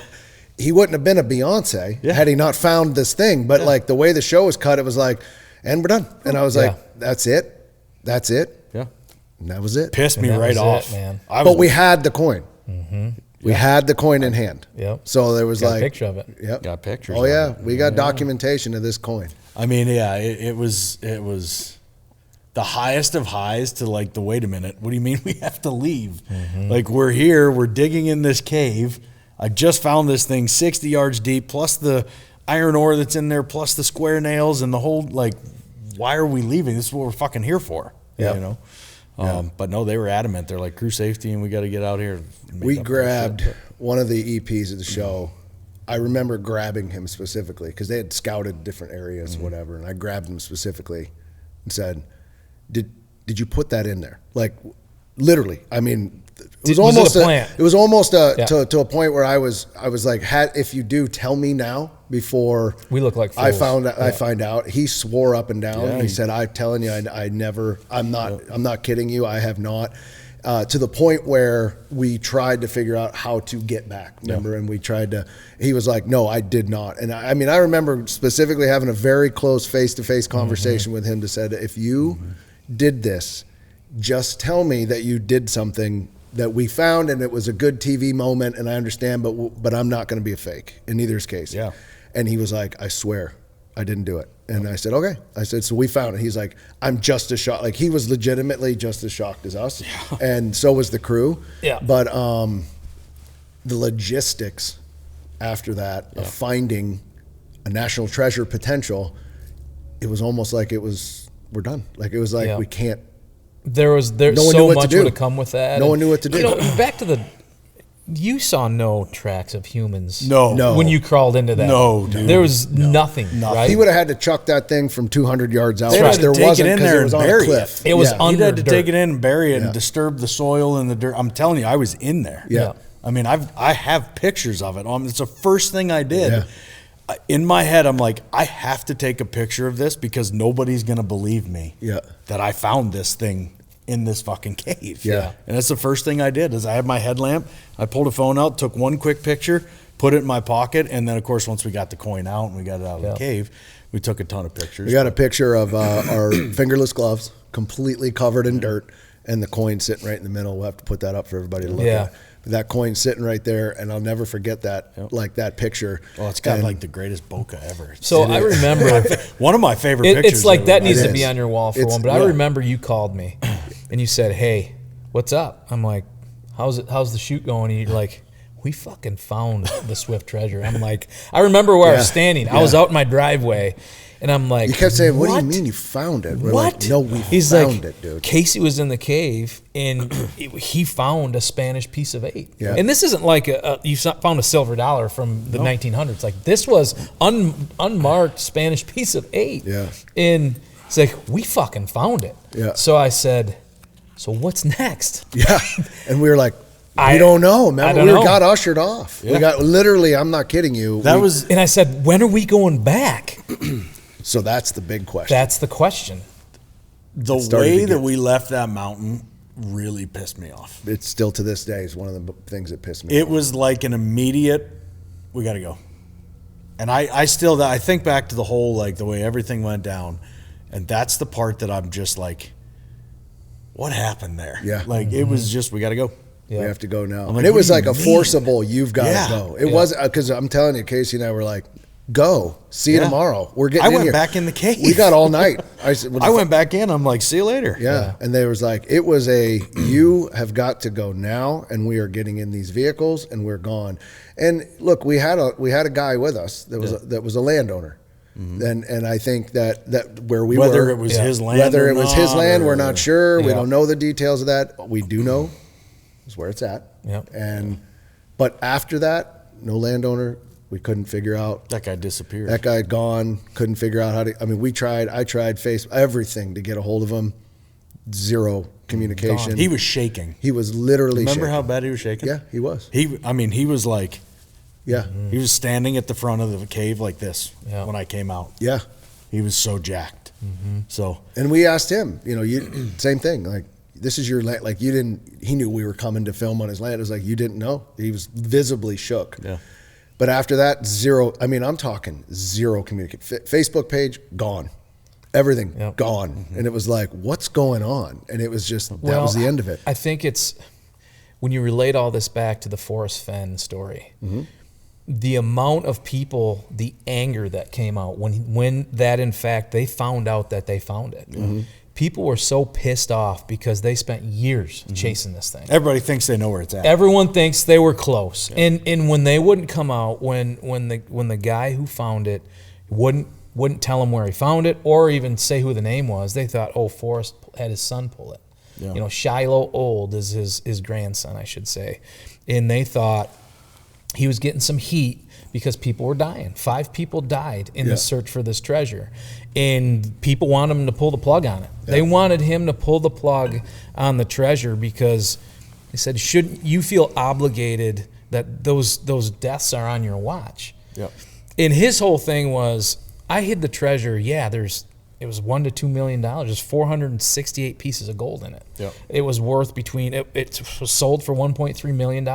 he wouldn't have been a Beyonce had he not found this thing. But like the way the show was cut, it was like, and we're done. And I was like, that's it. That's it. Yeah. And that was it. Pissed me right off, man. But we had the coin. Mm-hmm. We had the coin in hand. Yep. So there was got a picture of it. Yep. Got pictures. Oh yeah, we got documentation of this coin. I mean, yeah, it was the highest of highs to like the wait a minute. What do you mean we have to leave? Mm-hmm. Like, we're here, we're digging in this cave. I just found this thing 60 yards deep, plus the iron ore that's in there, plus the square nails and the whole, like, why are we leaving? This is what we're fucking here for. Yeah. You know? But no, they were adamant. They're like, crew safety, and we got to get out here. We grabbed one of the EPs of the show. I remember grabbing him specifically because they had scouted different areas, whatever, and I grabbed him specifically and said, did you put that in there? Like, literally. I mean, it was almost to a point where I was like, if you do, tell me now before we look like fools. I find out. He swore up and down. He said, "I'm telling you, I'm not kidding you. I have not." To the point where we tried to figure out how to get back. Remember, and we tried to. He was like, "No, I did not." And I mean, I remember specifically having a very close face-to-face conversation with him to said, "If you did this, just tell me that you did something that we found and it was a good TV moment, and I understand, but I'm not going to be a fake in either's case." Yeah. And he was like, "I swear, I didn't do it." And I said, "Okay." I said, "So we found it." He's like, "I'm just as shocked." Like, he was legitimately just as shocked as us, and so was the crew. Yeah. But the logistics after that of finding a national treasure potential, it was almost like we're done. Like, it was like we can't. No one so much would have come with that. No one knew what to do. You know, back to you saw no tracks of humans. No. When you crawled into that. No, dude. There was nothing, right? He would have had to chuck that thing from 200 yards out. They had to There take it wasn't in because there it was and on a bury cliff. It was He under had to dirt. take it in and bury it Yeah. and disturb the soil and the dirt. I'm telling you, I was in there. Yeah. I mean, I have pictures of it. It's the first thing I did. Yeah. In my head, I'm like, I have to take a picture of this because nobody's going to believe me that I found this thing in this fucking cave. Yeah. And that's the first thing I did is I had my headlamp. I pulled a phone out, took one quick picture, put it in my pocket. And then, of course, once we got the coin out and we got it out of the cave, we took a ton of pictures. We got a picture of our fingerless gloves completely covered in dirt and the coin sitting right in the middle. We'll have to put that up for everybody to look at. But that coin sitting right there, and I'll never forget that, like that picture. Well, it's got like the greatest bokeh ever. So I remember one of my favorite pictures. It's like that needs to is. be on your wall for one. But I remember you called me, and you said, "Hey, what's up?" I'm like, "How's the shoot going?" And you're like, "We fucking found the Swift treasure." I'm like, I remember where I was standing. I was out in my driveway. And I'm like, you kept saying, "What do you mean you found it?" We're like, "No, we found it, dude." Casey was in the cave, and he found a Spanish piece of 8. Yeah. And this isn't like you found a silver dollar from the 1900s. Like, this was unmarked Spanish piece of 8. Yeah. And it's like, we fucking found it. Yeah. So I said, "So what's next?" Yeah. And we were like, "We don't know, man." Got ushered off. Yeah. We got literally, I'm not kidding you. And I said, "When are we going back?" So that's the big question. That's the question. The way that we left that mountain really pissed me off. It's still to this day is one of the things that pissed me off. It was like an immediate, we got to go. And I think back to the whole, like the way everything went down. And that's the part that I'm just like, what happened there? Yeah. Like it was just, we got to go. Yeah. We have to go now. Like, and it was like a forcible, you've got to go. It was, because I'm telling you, Casey and I were like, "Go. See you tomorrow. We're getting in here." I went back in the cave. We got all night. I said, I went back in. I'm like, "See you later." Yeah. And they was like, it was you have got to go now, and we are getting in these vehicles and we're gone. And look, we had a guy with us that was a landowner. Mm-hmm. And I think that where we whether were, it was his land, whether or it was not, his land, we're not sure. Yeah. We don't know the details of that. What we do know is where it's at. Yeah. But after that, no landowner. We couldn't figure out. That guy disappeared. That guy had gone. Couldn't figure out how to. I mean, I tried everything to get a hold of him. Zero communication. Gone. He was shaking. He was literally Remember shaking. how bad he was shaking? Yeah, he was. He was like, yeah. He was standing at the front of the cave like this when I came out. Yeah. He was so jacked. Mm-hmm. So. And we asked him, same thing. Like, this is your land. Like, you didn't. He knew we were coming to film on his land. It was like, you didn't know. He was visibly shook. Yeah. But after that, zero. I mean, I'm talking zero communication. Facebook page gone, everything gone, and it was like, what's going on? And it was just that was the end of it. I think it's when you relate all this back to the Forrest Fenn story, the amount of people, the anger that came out when that in fact they found out that they found it. people were so pissed off because they spent years chasing this thing. Everybody thinks they know where it's at. Everyone thinks they were close. Yeah. And when they wouldn't come out, when the guy who found it wouldn't tell them where he found it or even say who the name was, they thought, oh, Forrest had his son pull it. Yeah. You know, Shiloh Old is his grandson, I should say. And they thought he was getting some heat because people were dying. 5 people died in the search for this treasure. And people wanted him to pull the plug on it. Yeah. They wanted him to pull the plug on the treasure because they said, shouldn't you feel obligated that those deaths are on your watch? Yep. And his whole thing was, I hid the treasure. Yeah, it was $1 to $2 million. There's 468 pieces of gold in it. Yep. It was worth it was sold for $1.3 million.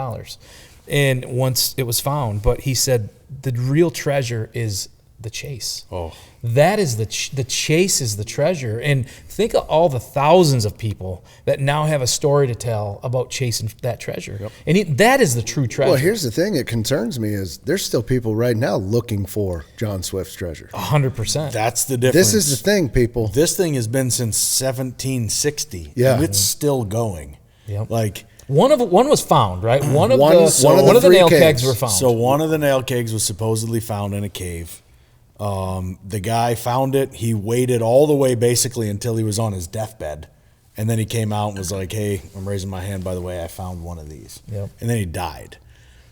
And once it was found, but he said the real treasure is the chase. Oh, that is the chase is the treasure. And think of all the thousands of people that now have a story to tell about chasing that treasure. Yep. And that is the true treasure. Well, here's the thing that concerns me is there's still people right now looking for John Swift's treasure. 100%. That's the difference. This is the thing, people. This thing has been since 1760. Yeah. And it's still going. Yep. Like, one was found, right? One of the nail kegs were found. So one of the nail kegs was supposedly found in a cave. The guy found it. He waited all the way basically until he was on his deathbed. And then he came out and was like, hey, I'm raising my hand, by the way, I found one of these. Yep. And then he died.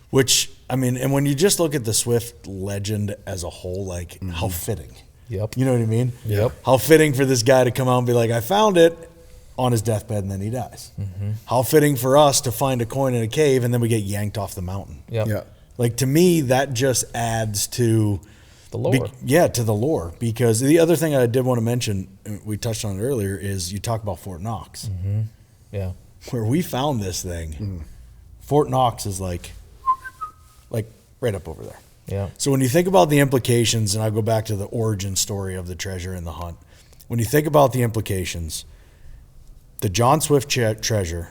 Which, I mean, and when you just look at the Swift legend as a whole, like, how fitting. Yep. You know what I mean? Yep. How fitting for this guy to come out and be like, I found it on his deathbed, and then he dies. Mm-hmm. How fitting for us to find a coin in a cave and then we get yanked off the mountain. Yep. Yeah. Like, to me, that just adds to the lore. To the lore. Because the other thing I did want to mention, we touched on it earlier, is you talk about Fort Knox. Mm-hmm. Yeah. Where we found this thing, Fort Knox is like right up over there. Yeah. So when you think about the implications, and I'll go back to the origin story of the treasure and the hunt, when you think about the implications, the John Swift treasure,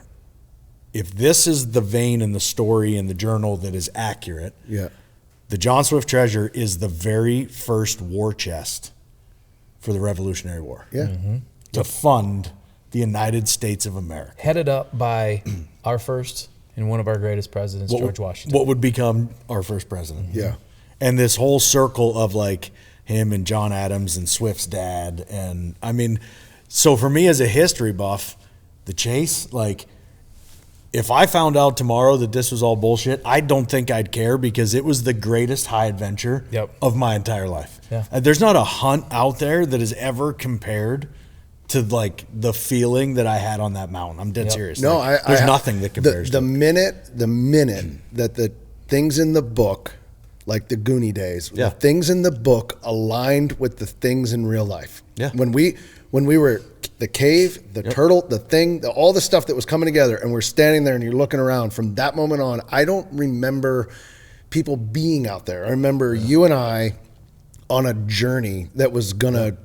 if this is the vein in the story in the journal that is accurate, the John Swift treasure is the very first war chest for the Revolutionary War. Yeah. Mm-hmm. To fund the United States of America. Headed up by our first and one of our greatest presidents, George Washington. What would become our first president. Yeah. And this whole circle of like him and John Adams and Swift's dad. And I mean, so for me as a history buff, the chase, like, if I found out tomorrow that this was all bullshit, I don't think I'd care because it was the greatest high adventure of my entire life. Yeah. There's not a hunt out there that is ever compared to like the feeling that I had on that mountain. I'm dead serious. No, like, there's nothing that compares the to it. The minute that the things in the book, like the Goonie days, the things in the book aligned with the things in real life. Yeah. When we were the cave, the turtle, the thing, all the stuff that was coming together, and we're standing there and you're looking around, from that moment on, I don't remember people being out there. I remember you and I on a journey that was gonna,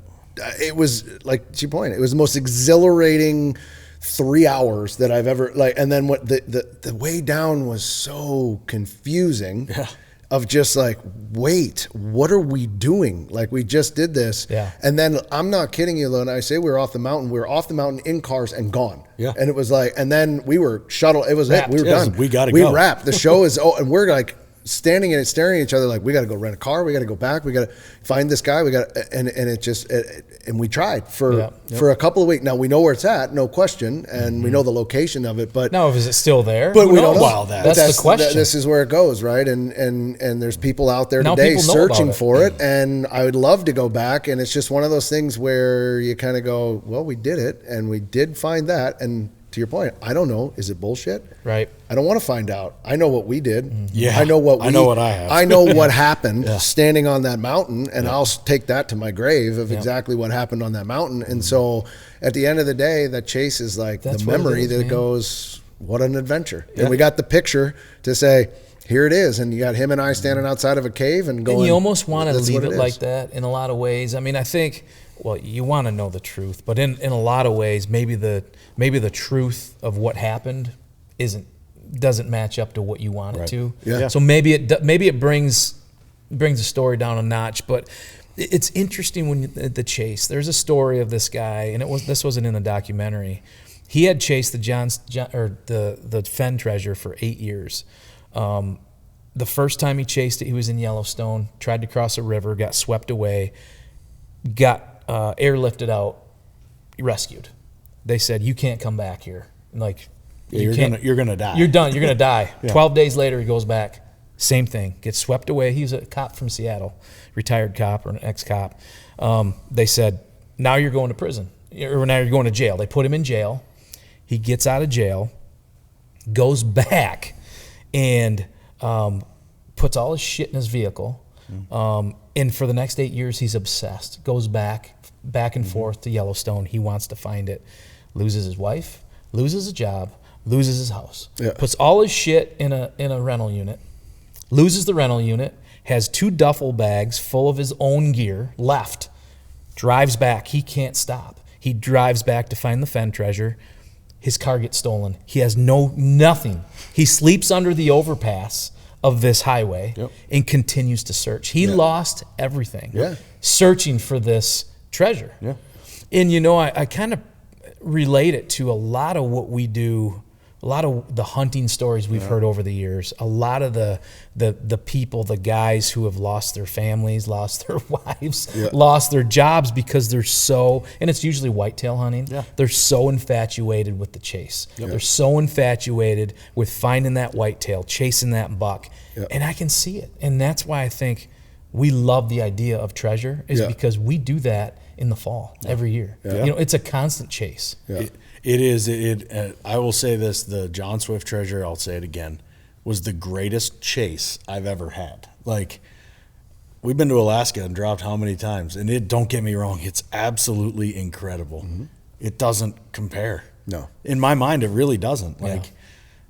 it was like, to your point, it was the most exhilarating 3 hours that I've ever, like, and then what the way down was so confusing. Yeah. Of just like, wait, what are we doing? Like, we just did this. Yeah. And then I'm not kidding you, Lou, and I say we were off the mountain. We were off the mountain in cars and gone. Yeah. And it was like, and then we were shuttled. It was Wrapped. it. We were done. We gotta go. go. We wrapped. The show is, and we're like standing and staring at each other like, we got to go rent a car. We got to go back. We got to find this guy. We got and it just, and we tried for a couple of weeks. Now we know where it's at, no question. And we know the location of it, but now, is it still there? But Who we don't knows? know. Wow, that's the question. This is where it goes, right? And there's people out there Now today people know searching about it. for it. And I would love to go back. And it's just one of those things where you kind of go, well, we did it. And we did find that. And to your point, I don't know. Is it bullshit? Right. I don't want to find out. I know what we did. Yeah. I know what I have. I know what happened standing on that mountain, and I'll take that to my grave of exactly what happened on that mountain. And so at the end of the day, that chase is like That's the what it memory is, that man. goes, what an adventure. And we got the picture to say, here it is. And you got him and I standing outside of a cave and going, And you almost want to "That's leave what it is." like that in a lot of ways. I mean, I think, well, you want to know the truth, but in a lot of ways, maybe the truth of what happened doesn't match up to what you want it to. Yeah. So maybe it brings the story down a notch. But It's interesting when the chase. There's a story of this guy, and this wasn't in the documentary. He had chased the fen treasure for 8 years. The first time he chased it, he was in Yellowstone, tried to cross a river, got swept away, got airlifted out, rescued. They said, "You can't come back here." Like, you're gonna die. You're done. You're gonna die. 12 days later, he goes back. Same thing. Gets swept away. He's a cop from Seattle, retired cop or an ex-cop. They said, "Now you're going to prison, or now you're going to jail." They put him in jail. He gets out of jail, goes back, and puts all his shit in his vehicle. And for the next 8 years, he's obsessed. Goes back and forth to Yellowstone. He wants to find it. Loses his wife, loses his job, loses his house. Yeah. Puts all his shit in a rental unit. Loses the rental unit. Has 2 duffel bags full of his own gear left. Drives back. He can't stop. He drives back to find the fen treasure. His car gets stolen. He has nothing. He sleeps under the overpass of this highway and continues to search. He lost everything searching for this treasure. Yeah. And I kind of relate it to a lot of what we do, a lot of the hunting stories we've heard over the years, a lot of the people, the guys who have lost their families, lost their wives, lost their jobs because they're so, and it's usually whitetail hunting, they're so infatuated with the chase. They're so infatuated with finding that whitetail, chasing that buck, and I can see it. And that's why I think we love the idea of treasure, is because we do that in the fall every year. It's a constant chase. It is. I will say this: the John Swift treasure, I'll say it again, was the greatest chase I've ever had. Like, we've been to Alaska and dropped how many times, and don't get me wrong, it's absolutely incredible. It doesn't compare. No, in my mind, it really doesn't. Like,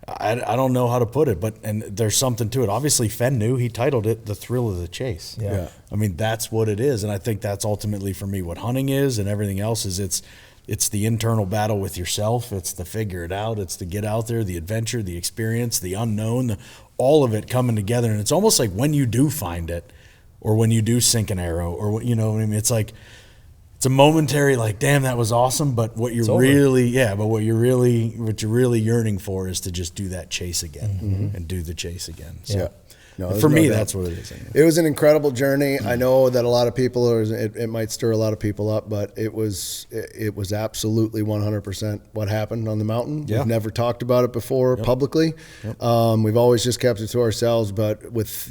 I don't know how to put it, and there's something to it. Obviously, Fenn knew. He titled it "The Thrill of the Chase." I mean, that's what it is, and I think that's ultimately for me what hunting is, and everything else is. It's the internal battle with yourself. It's the figure it out. It's to get out there, the adventure, the experience, the unknown, all of it coming together. And it's almost like when you do find it, or when you do sink an arrow, or what what I mean. It's like it's a momentary, like, damn, that was awesome. But what you're really yearning for is to just do that chase again and do the chase again. So. No, for me, that's what it is. It was an incredible journey. I know that a lot of people, it might stir a lot of people up, but it was absolutely 100% what happened on the mountain. We've never talked about it before publicly. We've always just kept it to ourselves, but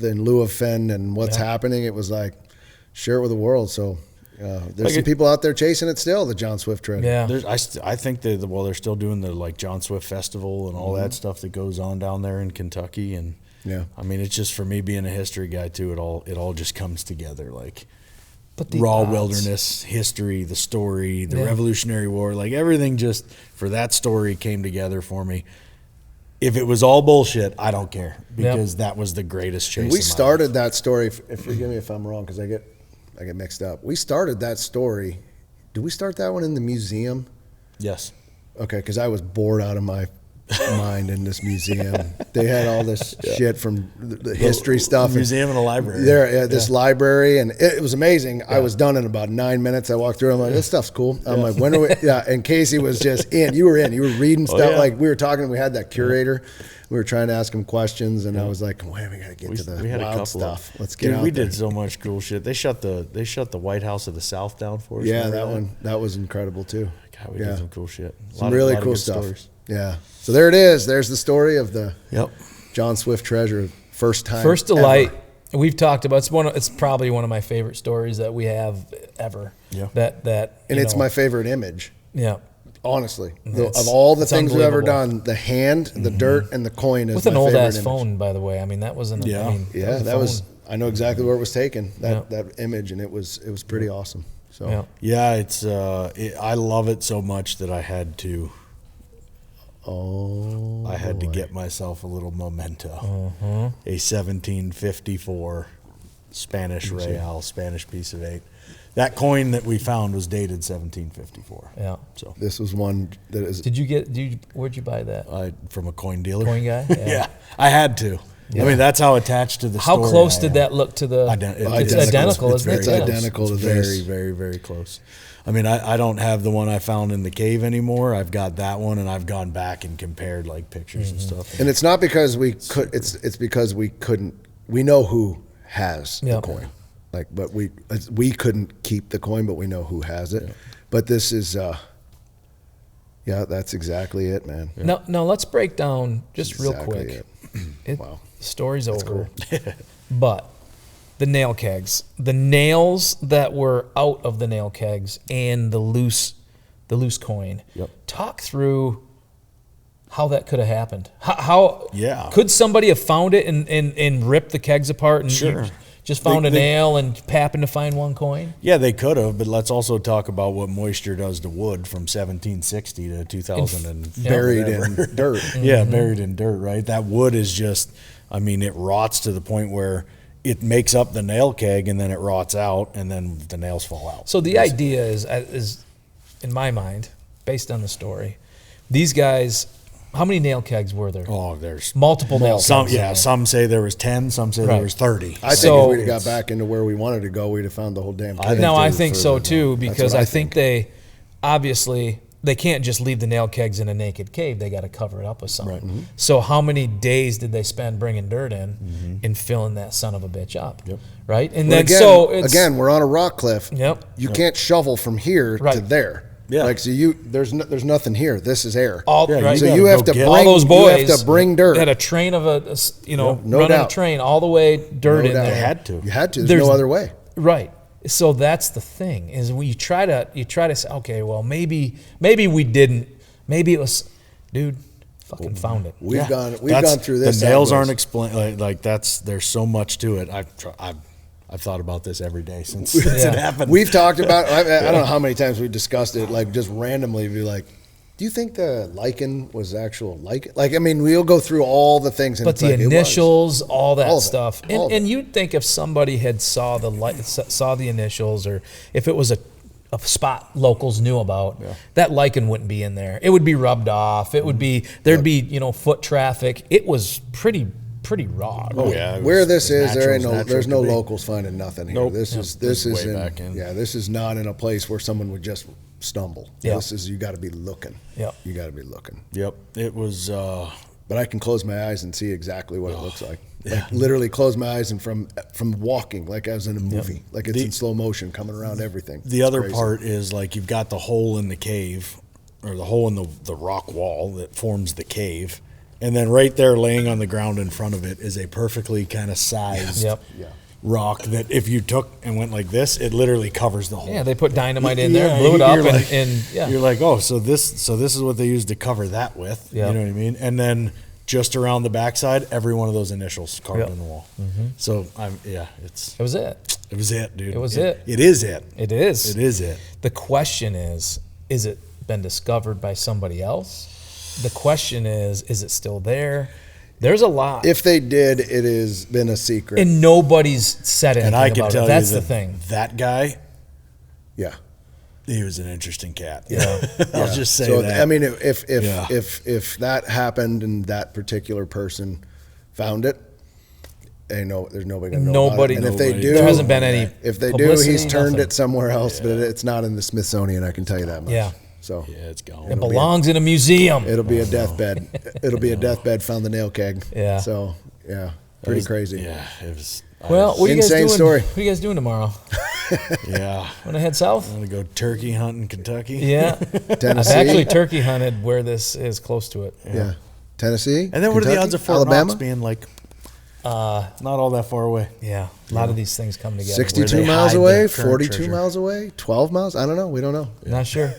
in lieu of Fenn and what's happening, it was like, share it with the world. So there's some people out there chasing it still, the John Swift treasure. Yeah. I think they're still doing the John Swift Festival and all that stuff that goes on down there in Kentucky. And I mean, it's just, for me being a history guy too, it all just comes together, like raw wilderness history, the story, the Revolutionary War, like everything just for that story came together for me. If it was all bullshit, I don't care, because that was the greatest chase. We started that story. Forgive me if I'm wrong, because I get mixed up. We started that story. Did we start that one in the museum? Yes. Okay, because I was bored out of my mind in this museum. They had all this shit from the history stuff. Museum and a library. This library, and it was amazing. I was done in about 9 minutes. I walked through. I'm like, this stuff's cool. I'm like, when are we? And Casey was just in. You were reading stuff. Like, we were talking. We had that curator. We were trying to ask him questions, and I was like, "Man, we got to get to the wild stuff. Let's get out." We did so much cool shit. They shut the White House of the South down for us. Yeah, that was incredible too. God, we did some cool shit. Some really cool stuff. Stories. Yeah. So there it is. There's the story of the John Swift treasure. First delight. Ever. We've talked about it's probably one of my favorite stories that we have ever. Yeah. And it's my favorite image. Yeah. Honestly, of all the things we've ever done, the hand, the dirt, and the coin is with an old ass phone, by the way. I mean, that wasn't. That was. I know exactly where it was taken. That image, and it was pretty awesome. So it's. I love it so much that I had to. I had to get myself a little memento. A 1754 Spanish real, Spanish piece of 8. That coin that we found was dated 1754. Yeah. So this was one that is. Where'd you buy that? From a coin dealer. Coin guy? Yeah. I had to. I mean, that's how attached to the story. How close did that look to the? It's identical, isn't it? It's identical to this. Very, very, very close. I mean, I don't have the one I found in the cave anymore. I've got that one, and I've gone back and compared like pictures and stuff. And it's not because we could. It's because we couldn't. We know who has the coin. Like, but we couldn't keep the coin, but we know who has it. Yeah. But this is, that's exactly it, man. Yeah. Now let's break down just real quick. Wow, the story's over. Cool. But the nail kegs, the nails that were out of the nail kegs, and the loose coin. Yep. Talk through how that could have happened. How could somebody have found it and ripped the kegs apart and just found a nail and happened to find one coin? Yeah, they could have, but let's also talk about what moisture does to wood from 1760 to 2000 buried in dirt. Yeah, buried in dirt, right? That wood is just, I mean, it rots to the point where it makes up the nail keg and then it rots out and then the nails fall out. So the idea is, in my mind, based on the story, these guys, how many nail kegs were there? Oh, there's multiple nail kegs. Yeah, some say there was 10, some say there was 30. I think if we'd have got back into where we wanted to go, we'd have found the whole damn thing. I think so too, because I think they obviously they can't just leave the nail kegs in a naked cave. They got to cover it up with something. Right. So how many days did they spend bringing dirt in and filling that son of a bitch up? Yep. Right? And then again, we're on a rock cliff. Yep. You can't shovel from here to there. Yeah. Like, so there's nothing here. This is air. Right. So you have to bring all those boys. You have to bring dirt. Had a train of no running doubt. a train all the way dirt in there. They had to. You had to. There's no other way. Right. So that's the thing is when you try to say, okay, well maybe we didn't. Maybe it was, dude, fucking found it. We've gone through this. The nails aren't explained. Like there's so much to it. I've thought about this every day since it happened. We've talked about. I don't know how many times we discussed it. Like just randomly, be like, do you think the lichen was actual lichen? Like, I mean, we'll go through all the things. And but the initials, all that stuff, and you'd think if somebody had saw the initials, or if it was a spot locals knew about, that lichen wouldn't be in there. It would be rubbed off. It would be there'd be foot traffic. It was pretty raw. Oh yeah. Where this is, there's no locals finding nothing here. Nope. This is this is not in a place where someone would just stumble. Yep. This is, you got to be looking. Yep. You got to be looking. Yep. It was. But I can close my eyes and see exactly what it looks like. Like literally close my eyes and from walking, like I was in a movie, like it's in slow motion coming around everything. The other part is like you've got the hole in the cave, or the hole in the rock wall that forms the cave. And then right there laying on the ground in front of it is a perfectly kind of sized rock that if you took and went like this, it literally covers the hole. Yeah, they put dynamite in there, blew it up, you're like, oh, so this is what they used to cover that with. You know what I mean? And then just around the backside, every one of those initials carved in the wall. Mm-hmm. So it was it. It was it, dude. It was it. It is it. It is. It is it. The question is it been discovered by somebody else? The question is it still there? There's a lot. If they did, it has been a secret. And nobody's said anything about it. And I can tell you that's the thing. That guy, he was an interesting cat. I'll just say that. I mean, if that happened and that particular person found it, there's nobody going to know about it. And if they do, there hasn't been any. If they do, he's turned it somewhere else, but it's not in the Smithsonian. I can tell you that much. Yeah. So it's gone. It belongs in a museum. It'll be a deathbed. It'll be a deathbed. Found the nail keg. Yeah. So pretty crazy. Yeah, it was. Well, what are you guys doing? Story. What are you guys doing tomorrow? Want to head south? I'm gonna go turkey hunting in Kentucky. Yeah, Tennessee. I've actually turkey hunted where this is close to it. Yeah, Tennessee. And then what are the odds of Fort Alabama Knox being like? Not all that far away. Yeah, a lot of these things come together. 62 miles away, 42 miles away, 12 miles. I don't know. We don't know. Not sure.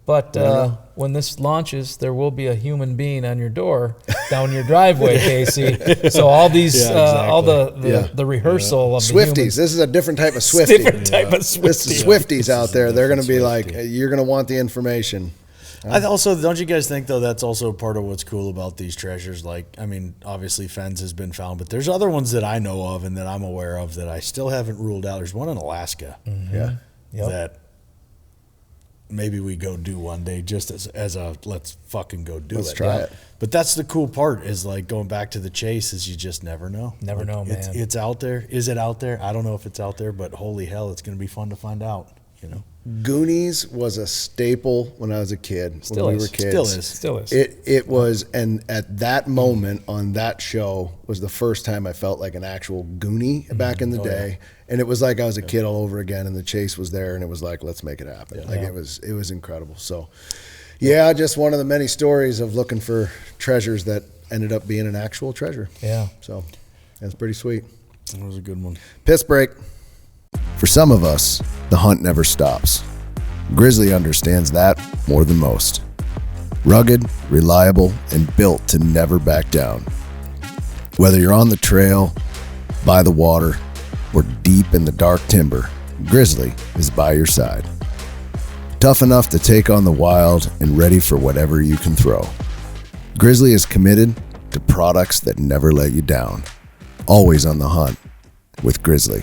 But when this launches, there will be a human being on your door, down your driveway, Casey. So all these, all the rehearsal of Swifties. The humans, this is a different type of Swiftie. Different type of Swiftie. This is Swifties out there. They're going to be like, you're going to want the information. Don't you guys think though that's also part of what's cool about these treasures? Like, I mean, obviously Fens has been found, but there's other ones that I know of and that I'm aware of that I still haven't ruled out. There's one in Alaska. Mm-hmm. That maybe we go do one day just as a let's fucking go do Let's it. try it. But that's the cool part is like going back to the chase is you just never know. Never know, man. It's out there. Is it out there? I don't know if it's out there, but holy hell, it's going to be fun to find out, you know. Goonies was a staple when I was a kid. Still when is. we were kids. Still is. It was, and at that moment on that show was the first time I felt like an actual Goonie back in the day. And it was like I was a kid all over again, and the chase was there, and it was like, let's make it happen. It was incredible. So, yeah, just one of the many stories of looking for treasures that ended up being an actual treasure. Yeah. So, that's pretty sweet. That was a good one. Piss break. For some of us, the hunt never stops. Grizzly understands that more than most. Rugged, reliable, and built to never back down. Whether you're on the trail, by the water, or deep in the dark timber, Grizzly is by your side. Tough enough to take on the wild and ready for whatever you can throw. Grizzly is committed to products that never let you down. Always on the hunt with Grizzly.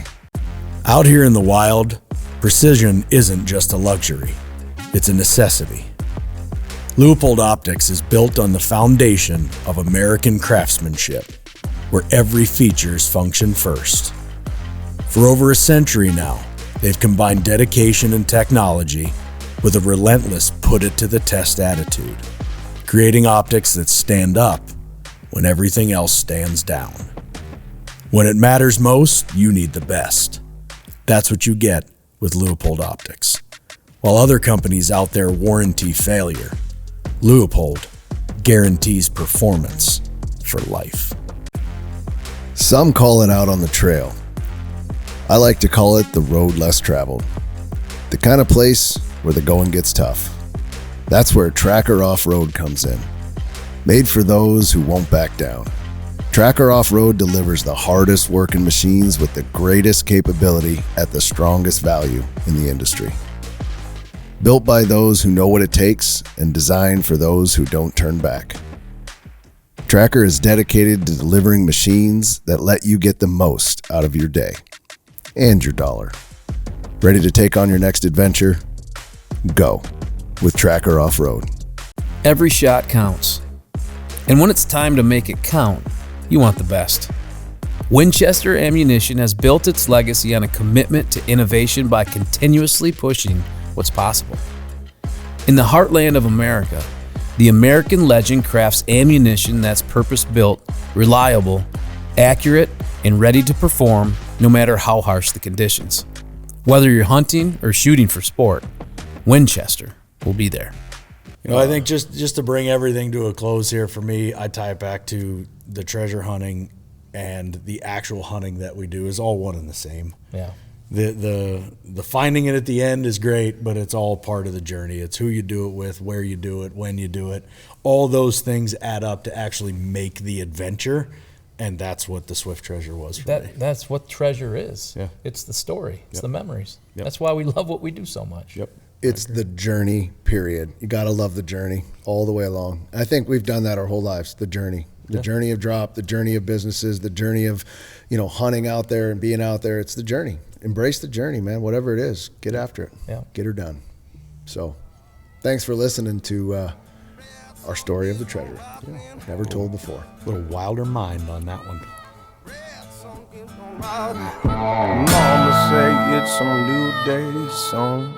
Out here in the wild, precision isn't just a luxury, it's a necessity. Leupold Optics is built on the foundation of American craftsmanship, where every features function first. For over a century now, they've combined dedication and technology with a relentless put-it-to-the-test attitude, creating optics that stand up when everything else stands down. When it matters most, you need the best. That's what you get with Leupold Optics. While other companies out there warranty failure, Leupold guarantees performance for life. Some call it out on the trail. I like to call it the road less traveled. The kind of place where the going gets tough. That's where Tracker Off-Road comes in. Made for those who won't back down. Tracker Off-Road delivers the hardest working machines with the greatest capability at the strongest value in the industry. Built by those who know what it takes and designed for those who don't turn back. Tracker is dedicated to delivering machines that let you get the most out of your day and your dollar. Ready to take on your next adventure? Go with Tracker Off-Road. Every shot counts. And when it's time to make it count, you want the best. Winchester Ammunition has built its legacy on a commitment to innovation by continuously pushing what's possible. In the heartland of America, the American legend crafts ammunition that's purpose-built, reliable, accurate, and ready to perform no matter how harsh the conditions. Whether you're hunting or shooting for sport, Winchester will be there. You know, I think just to bring everything to a close here for me, I tie it back to the treasure hunting and the actual hunting that we do is all one and the same. Yeah. The finding it at the end is great, but it's all part of the journey. It's who you do it with, where you do it, when you do it. All those things add up to actually make the adventure, and that's what the Swift Treasure was for me. That's what treasure is. Yeah. It's the story. It's Yep. the memories. Yep. That's why we love what we do so much. Yep. It's the journey, period. You got to love the journey all the way along. I think we've done that our whole lives, the journey. The journey of drop, the journey of businesses, the journey of, hunting out there and being out there. It's the journey. Embrace the journey, man. Whatever it is, get after it. Yeah. Get her done. So, thanks for listening to our story of the treasure. Never told before. A little wilder mind on that one. Mama say it's a new day song.